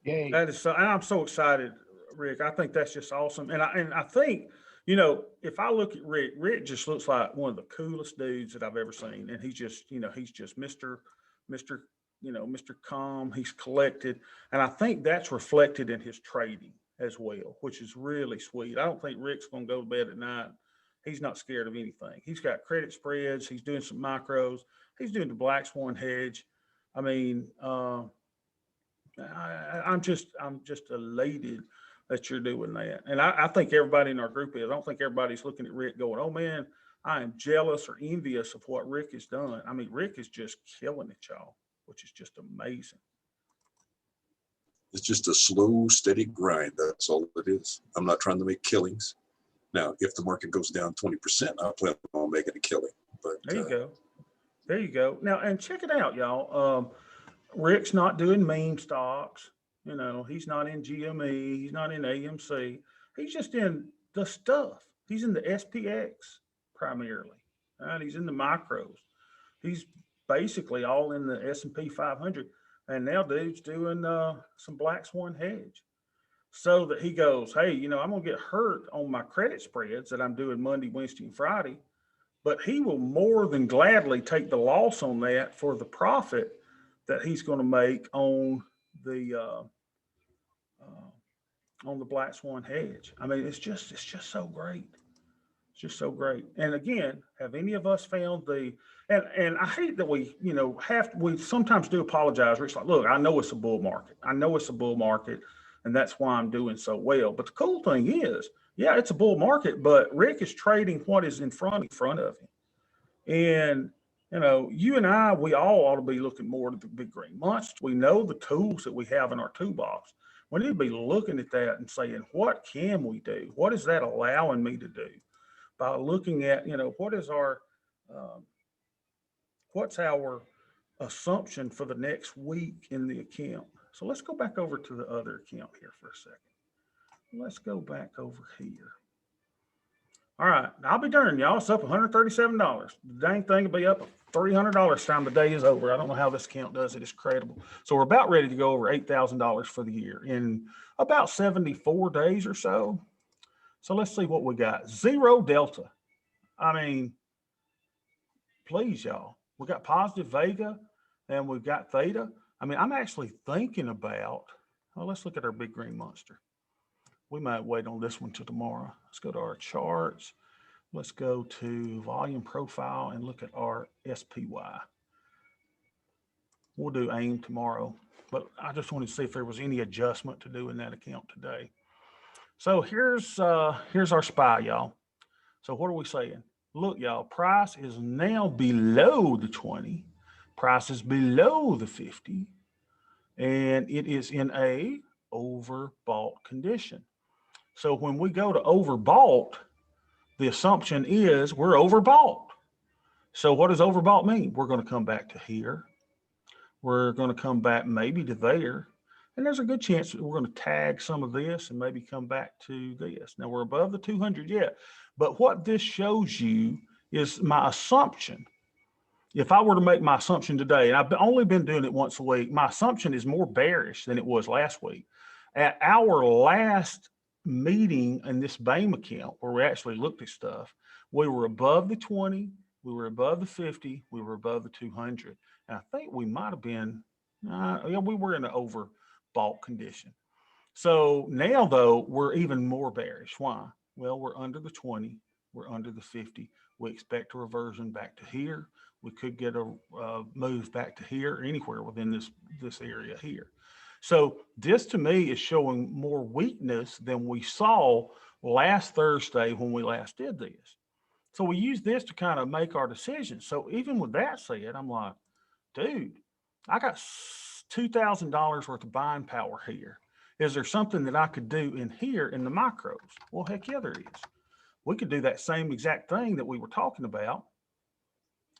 Yay. That is so, and I'm so excited, Rick. I think that's just awesome. And I think, you know, if I look at Rick just looks like one of the coolest dudes that I've ever seen. And he's just, you know, he's just Mr. Calm. He's collected. And I think that's reflected in his trading as well, which is really sweet. I don't think Rick's going to go to bed at night. He's not scared of anything. He's got credit spreads. He's doing some micros. He's doing the Black Swan Hedge. I mean, I'm just elated that you're doing that. And I think everybody in our group is. I don't think everybody's looking at Rick going, oh man, I am jealous or envious of what Rick has done. I mean, Rick is just killing it, y'all, which is just amazing. It's just a slow, steady grind. That's all it is. I'm not trying to make killings. Now, if the market goes down 20%, I plan on making a killing. But there you go. There you go. Now, and check it out, y'all. Rick's not doing meme stocks. You know, he's not in GME. He's not in AMC. He's just in the stuff. He's in the SPX primarily. Right? He's in the micros. He's basically all in the S&P 500. And now dude's doing some Black Swan Hedge. So that he goes, hey, you know, I'm going to get hurt on my credit spreads that I'm doing Monday, Wednesday, and Friday. But he will more than gladly take the loss on that for the profit that he's going to make on the Black Swan Hedge. I mean, it's just so great. It's just so great. And again, have any of us found and I hate that we, you know, we sometimes do apologize. It's like, look, I know it's a bull market. I know it's a bull market, and that's why I'm doing so well. But the cool thing is, yeah, it's a bull market, but Rick is trading what is in front of him. And you know, you and I, we all ought to be looking more to the big green monster. We know the tools that we have in our toolbox. We need to be looking at that and saying, what can we do? What is that allowing me to do? By looking at, you know, what's our assumption for the next week in the account? So let's go back over to the other account here for a second. Let's go back over here. All right, I'll be darned, y'all. It's up $137. The dang thing will be up $300 time the day is over. I don't know how this account does it. It's incredible. So we're about ready to go over $8,000 for the year in about 74 days or so. So let's see what we got. Zero delta. I mean, please, y'all. We got positive Vega and we've got theta. I mean, I'm actually thinking about, well, let's look at our big green monster. We might wait on this one till tomorrow. Let's go to our charts. Let's go to volume profile and look at our SPY. We'll do AIM tomorrow, but I just wanted to see if there was any adjustment to do in that account today. So here's our SPY, y'all. So what are we saying? Look, y'all, price is now below the 20. Price is below the 50. And it is in a overbought condition. So when we go to overbought, the assumption is we're overbought. So what does overbought mean? We're going to come back to here. We're going to come back maybe to there. And there's a good chance that we're going to tag some of this and maybe come back to this. Now we're above the 200 yet, but what this shows you is my assumption. If I were to make my assumption today, and I've only been doing it once a week, my assumption is more bearish than it was last week. At our last meeting in this BAME account, where we actually looked at stuff, we were above the 20, we were above the 50, we were above the 200. And I think we might have been, yeah, we were in an overbought condition. So now, though, we're even more bearish. Why? Well, we're under the 20, we're under the 50. We expect a reversion back to here. We could get a move back to here or anywhere within this area here. So this to me is showing more weakness than we saw last Thursday when we last did this. So we use this to kind of make our decisions. So even with that said, I'm like, dude, I got $2,000 worth of buying power here. Is there something that I could do in here in the micros? Well, heck yeah, there is. We could do that same exact thing that we were talking about.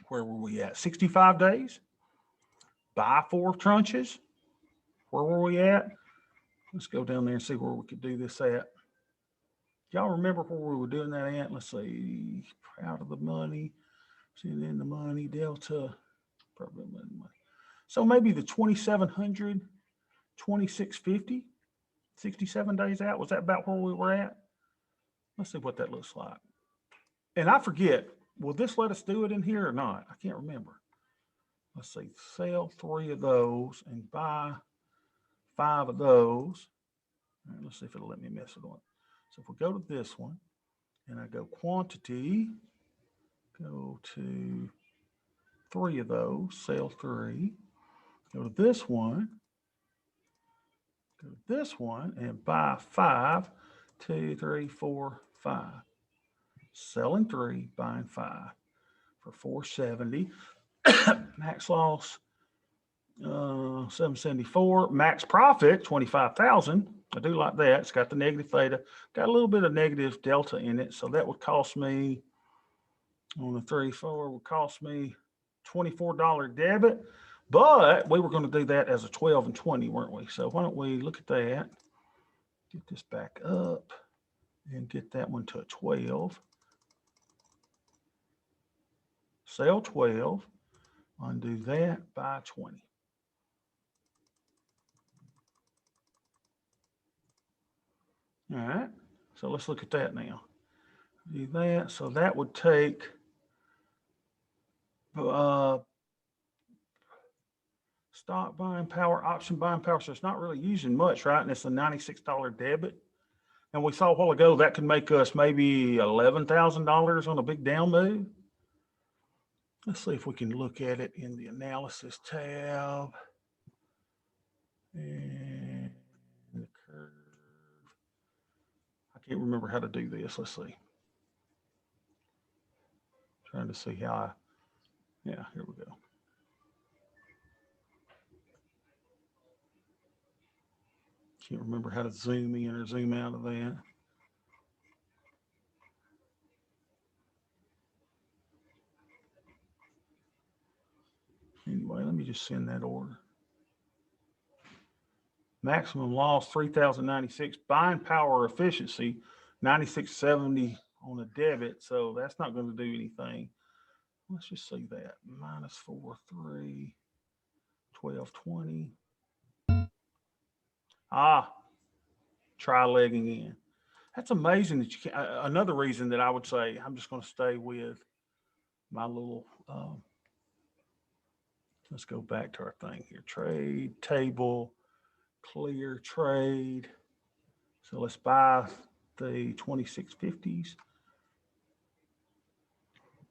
Where were we at? 65 days? Buy 4 tranches? Where were we at? Let's go down there and see where we could do this at. Y'all remember where we were doing that at? Let's see. Out of the money. Send in the money. Delta. Probably money. So maybe the 2,700, 2,650, 67 days out. Was that about where we were at? Let's see what that looks like. And I forget, will this let us do it in here or not? I can't remember. Let's see, sell 3 of those and buy 5 of those. All right, let's see if it'll let me mess with one. So if we go to this one and I go quantity, go to 3 of those, sell 3, go to this one, and buy 5, 2, 3, 4, 5. Selling 3, buying 5 for 470. Max loss 774. Max profit 25,000. I do like that. It's got the negative theta, got a little bit of negative delta in it, so that would cost me on the 3-4 would cost me $24 debit. But we were going to do that as a 12 and 20, weren't we? So why don't we look at that? Get this back up and get that one to a 12. Sell 12, undo that, buy 20. All right, so let's look at that now. Do that, so that would take stock buying power, option buying power, so it's not really using much, right? And it's a $96 debit. And we saw a while ago that could make us maybe $11,000 on a big down move. Let's see if we can look at it in the analysis tab. And the curve. I can't remember how to do this. Let's see. Trying to see how yeah, here we go. Can't remember how to zoom in or zoom out of that. Anyway, let me just send that order. Maximum loss 3,096. Buying power efficiency 9670 on a debit. So that's not going to do anything. Let's just see that. -4, 1220. Try legging in. That's amazing that you can. Another reason that I would say I'm just going to stay with my little. Let's go back to our thing here. Trade table, clear trade. So let's buy the 2650s.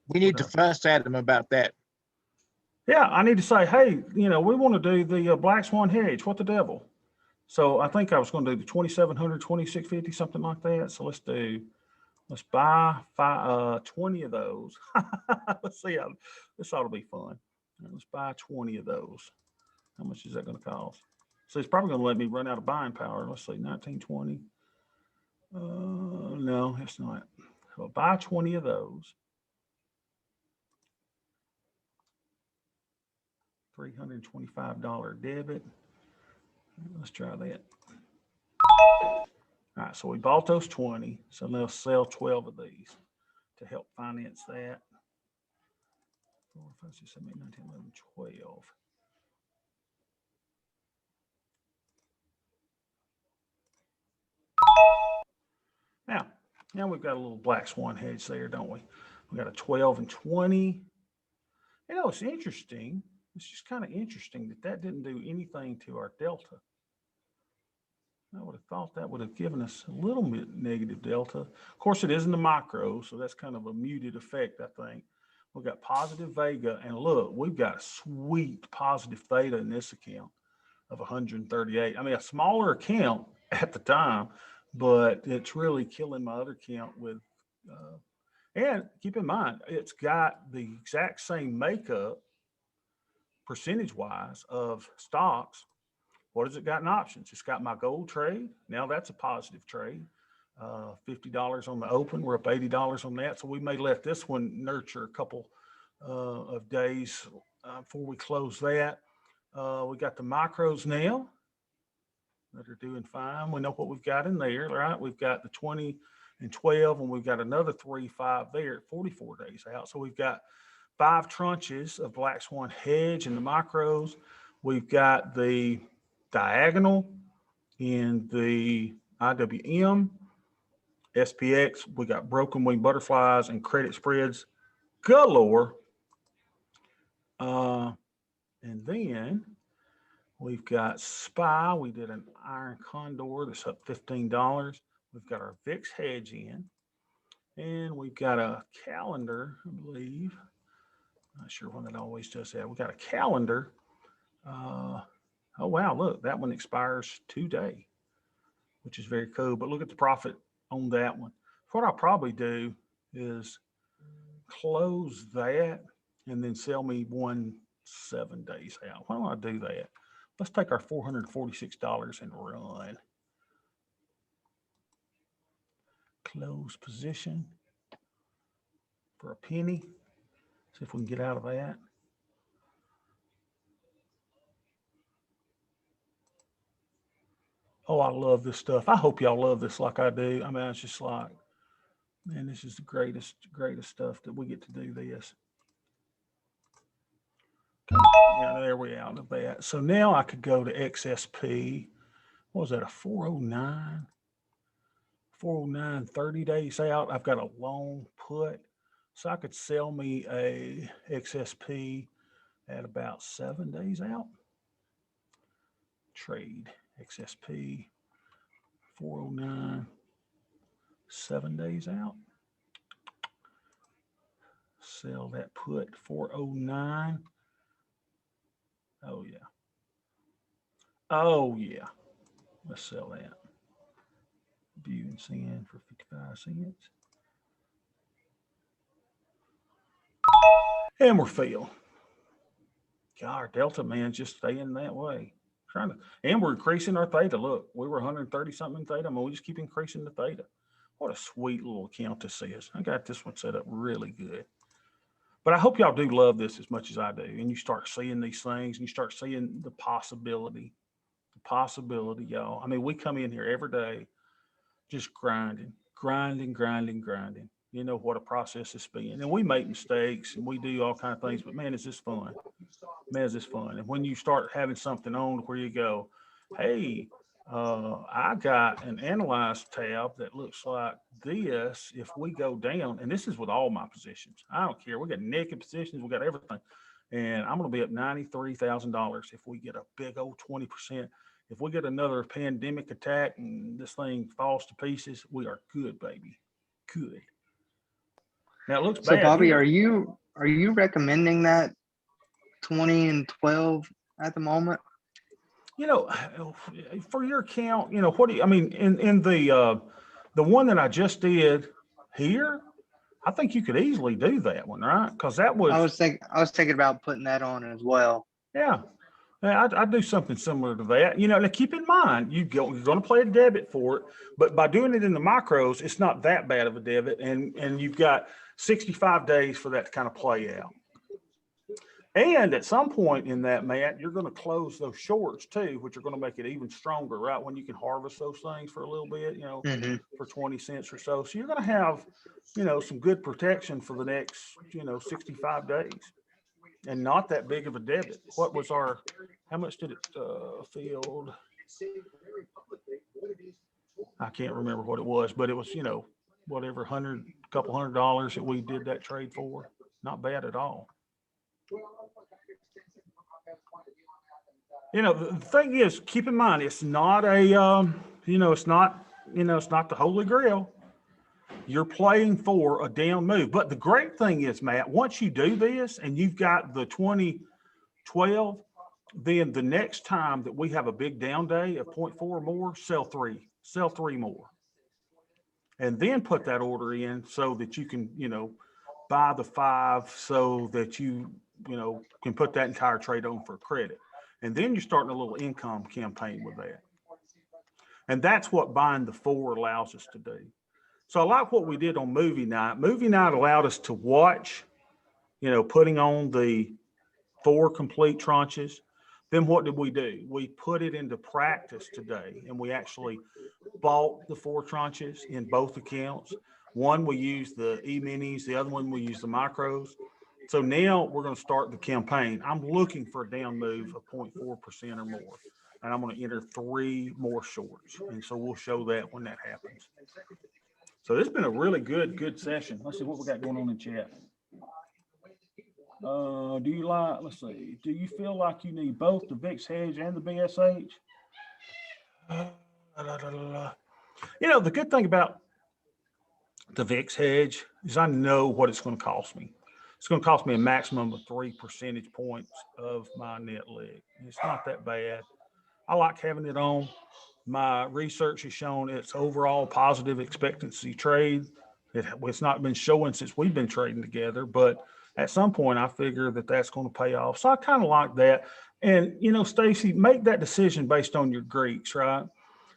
We need to fuss at them about that. Yeah, I need to say, hey, we want to do the Black Swan Hedge. What the devil? So I think I was going to do the 2700, 2650, something like that. So let's buy 20 of those. Let's see how this ought to be fun. Right, let's buy 20 of those. How much is that going to cost? So it's probably going to let me run out of buying power. Let's see, 1920. No, it's not. So buy 20 of those. $325 debit. Let's try that. All right, so we bought those 20. So let's sell 12 of these to help finance that. 4, 5, 6, 7, 8, 9, 10, 11, 12. Now we've got a little black swan hedge there, don't we? We got a 12 and 20. You know, it's interesting. It's just kind of interesting that didn't do anything to our delta. I would have thought that would have given us a little bit negative delta. Of course, it is in the micro, so that's kind of a muted effect, I think. We've got positive vega, and look, we've got a sweet positive theta in this account of 138. I mean, a smaller account at the time, but it's really killing my other account with, and keep in mind, it's got the exact same makeup percentage-wise of stocks. What has it got in options? It's got my gold trade. Now that's a positive trade. $50 on the open. We're up $80 on that. So we may let this one nurture a couple of days before we close that. We got the micros now that are doing fine. We know what we've got in there, right? We've got the 20 and 12, and we've got another 3, 5 there at 44 days out. So we've got 5 tranches of Black Swan Hedge in the micros. We've got the diagonal in the IWM, SPX. We got broken wing butterflies and credit spreads galore. And then we've got SPY. We did an iron condor that's up $15. We've got our VIX hedge in, and we've got a calendar, I believe. Not sure when it always does that. We got a calendar. Oh, wow, look, that one expires today, which is very cool. But look at the profit on that one. What I'll probably do is close that and then sell me one 7 days out. Why don't I do that? Let's take our $446 and run. Close position for a penny. See if we can get out of that. Oh, I love this stuff. I hope y'all love this like I do. I mean, it's just like, man, this is the greatest stuff that we get to do this. Yeah, there we out of that. So now I could go to XSP. What was that, a 409? 409, 30 days out. I've got a long put. So I could sell me a XSP at about 7 days out. Trade XSP 409, 7 days out. Sell that put 409. Oh yeah. Oh yeah. Let's sell that. View and send for 55 cents. And we're filled. God, our delta, man, just staying that way. And we're increasing our theta. Look, we were 130 something in theta. I mean, we just keep increasing the theta. What a sweet little account this is. I got this one set up really good. But I hope y'all do love this as much as I do. And you start seeing these things and you start seeing the possibility, y'all. I mean, we come in here every day just grinding. You know what a process it's been. And we make mistakes and we do all kinds of things, but man, is this fun. Man, is this fun. And when you start having something on where you go, hey, I got an analyze tab that looks like this. If we go down, and this is with all my positions, I don't care. We got naked positions, we got everything. And I'm going to be up $93,000 if we get a big old 20%. If we get another pandemic attack and this thing falls to pieces, we are good, baby. Good. Now it looks So bad. Bobby, here. are you recommending that 20 and 12 at the moment? You know, for your account, you know, what do you, I mean, in the one that I just did here, I think you could easily do that one, right? Because that was, I was thinking about putting that on as well. yeah. I'd do something similar to that. You know, now keep in mind, you're going to play a debit for it, but by doing it in the micros, it's not that bad of a debit. And you've got 65 days for that to kind of play out. And at some point in that, Matt, you're going to close those shorts too, which are going to make it even stronger, right? When you can harvest those things for a little bit, you know, Mhm. for 20 cents or so. So you're going to have, you know, some good protection for the next, you know, 65 days and not that big of a debit. What was our, how much did it field? I can't remember what it was, but it was, you know, whatever, couple $100 that we did that trade for. Not bad at all. You know, the thing is, keep in mind, it's not a, you know, it's not the Holy Grail. You're playing for a down move. But the great thing is, Matt, once you do this and you've got the 2012, then the next time that we have a big down day of 0.4 or more, sell three more. And then put that order in so that you can, you know, buy the 5 so that you know, can put that entire trade on for credit. And then you're starting a little income campaign with that. And that's what buying the 4 allows us to do. So I like what we did on movie night. Movie night allowed us to watch, you know, putting on the 4 complete tranches. Then what did we do? We put it into practice today, and we actually bought the 4 tranches in both accounts. One, we used the E-minis. The other one, we used the micros. So now we're going to start the campaign. I'm looking for a down move of 0.4% or more. And I'm going to enter 3 more shorts. And so we'll show that when that happens. So this has been a really good session. Let's see what we got going on in chat. Let's see, do you feel like you need both the VIX hedge and the BSH? You know, the good thing about the VIX hedge is I know what it's going to cost me. It's going to cost me a maximum of 3 percentage points of my net leg. It's not that bad. I like having it on. My research has shown its overall positive expectancy trade. It's not been showing since we've been trading together, but at some point I figure that that's going to pay off. So I kind of like that. And, you know, Stacy, make that decision based on your Greeks, right?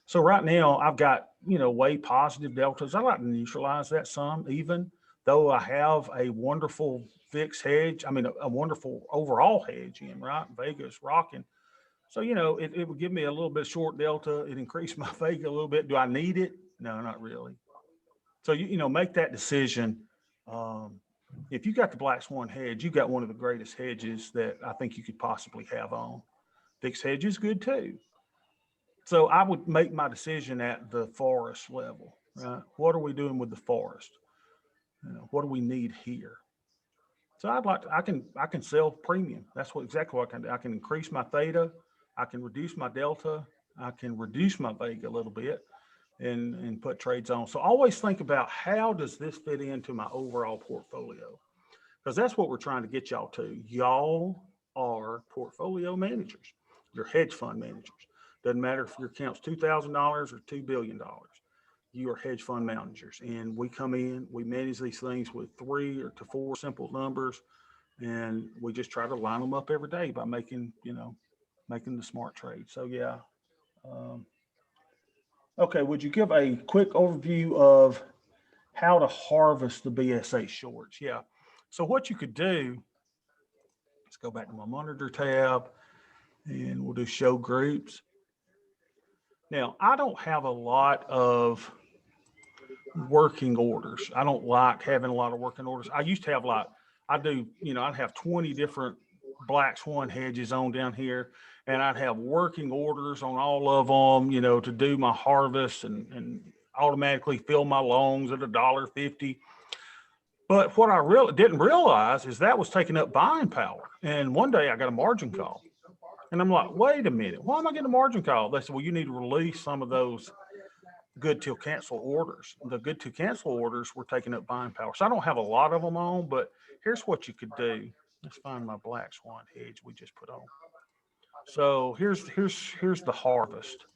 So right now I've got, you know, way positive deltas. I like to neutralize that some, even though I have a wonderful VIX hedge. I mean, a wonderful overall hedge in, right? Vega's rocking. So, you know, it would give me a little bit short delta. It increased my Vega a little bit. Do I need it? No, not really. So, you know, make that decision. If you got the Black Swan hedge, you got one of the greatest hedges that I think you could possibly have on. VIX hedge is good too. So I would make my decision at the forest level, right? What are we doing with the forest? You know, what do we need here? So I can sell premium. That's exactly what I can do. I can increase my theta. I can reduce my delta. I can reduce my Vega a little bit and put trades on. So always think about, how does this fit into my overall portfolio? Because that's what we're trying to get y'all to. Y'all are portfolio managers. You're hedge fund managers. Doesn't matter if your account's $2,000 or $2 billion. You are hedge fund managers. And we come in, we manage these things with 3 to 4 simple numbers. And we just try to line them up every day by making the smart trade. So yeah. Okay, would you give a quick overview of how to harvest the BSA shorts? Yeah. So what you could do, let's go back to my monitor tab and we'll do show groups. Now, I don't have a lot of working orders. I don't like having a lot of working orders. I used to have I'd have 20 different Black Swan hedges on down here, and I'd have working orders on all of them, you know, to do my harvest and automatically fill my longs at $1.50. But what I really didn't realize is that was taking up buying power. And one day I got a margin call, and I'm like, wait a minute, why am I getting a margin call? They said, well, you need to release some of those good till cancel orders. The good to cancel orders were taking up buying power. So I don't have a lot of them on, but here's what you could do. Let's find my Black Swan hedge we just put on. So here's the harvest.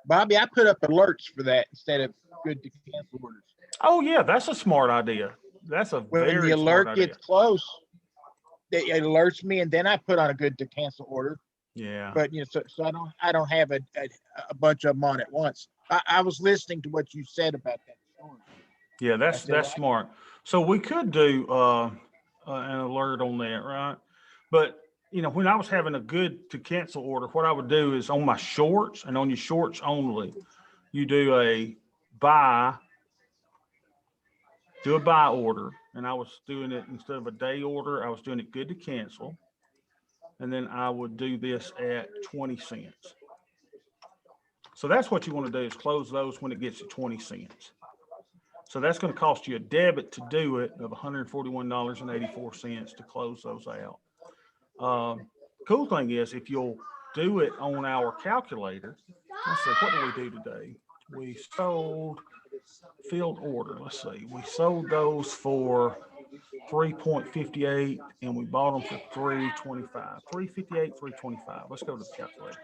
Bobby, I put up alerts for that instead of good to cancel orders. Oh yeah, that's a smart idea. That's a When very the alert smart idea. gets close, it alerts me, and then I put on a good to cancel order. Yeah. But you know, so I don't have a bunch of them on at once. I was listening to what you said about that story. Yeah, that's smart. So we could do an alert on that, right? But you know, when I was having a good to cancel order, what I would do is on my shorts and on your shorts only, you do a buy order. And I was doing it instead of a day order, I was doing it good to cancel. And then I would do this at 20 cents. So that's what you want to do is close those when it gets to 20 cents. So that's going to cost you a debit to do it of $141.84 to close those out. Cool thing is if you'll do it on our calculator, let's see, what did we do today? We sold field order. Let's see, we sold those for 3.58 and we bought them for 3.25. 3.58, 3.25. Let's go to the calculator.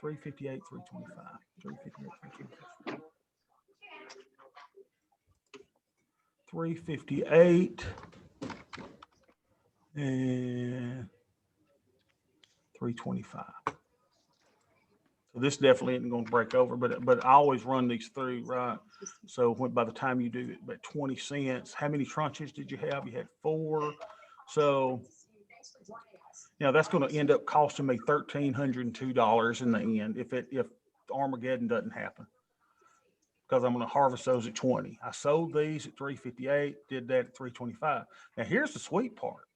3.58, 3.25. 3.58, 3.25. 358 and 325. So this definitely isn't going to break over, but I always run these through, right? So when, by the time you do it at 20 cents, how many tranches did you have? You had 4. So, you know, that's going to end up costing me $1,302 in the end if Armageddon doesn't happen, because I'm going to harvest those at 20. I sold these at 358, did that at 325. Now here's the sweet part.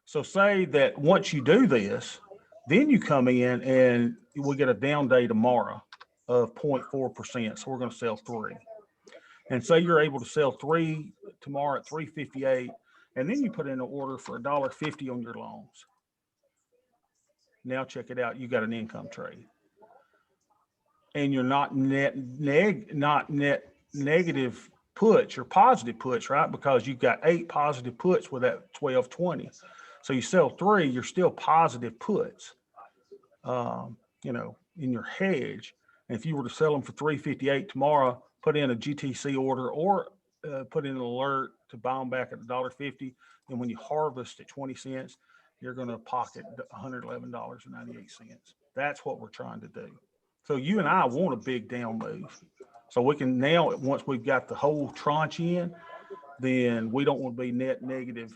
So say that once you do this, then you come in and we get a down day tomorrow of 0.4%. So we're going to sell 3. And say you're able to sell 3 tomorrow at 358, and then you put in an order for $1.50 on your loans. Now check it out. You got an income trade. And you're not net negative puts, you're positive puts, right? Because you've got 8 positive puts with that 12.20. So you sell 3, you're still positive puts, you know, in your hedge. And if you were to sell them for 358 tomorrow, put in a GTC order or put in an alert to buy them back at $1.50. And when you harvest at 20 cents, you're going to pocket $111.98. That's what we're trying to do. So you and I want a big down move. So we can now, once we've got the whole tranche in, then we don't want to be net negative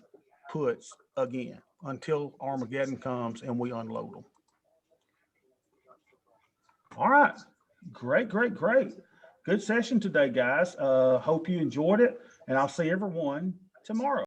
puts again until Armageddon comes and we unload them. All right. Great. Good session today, guys. Hope you enjoyed it, and I'll see everyone tomorrow.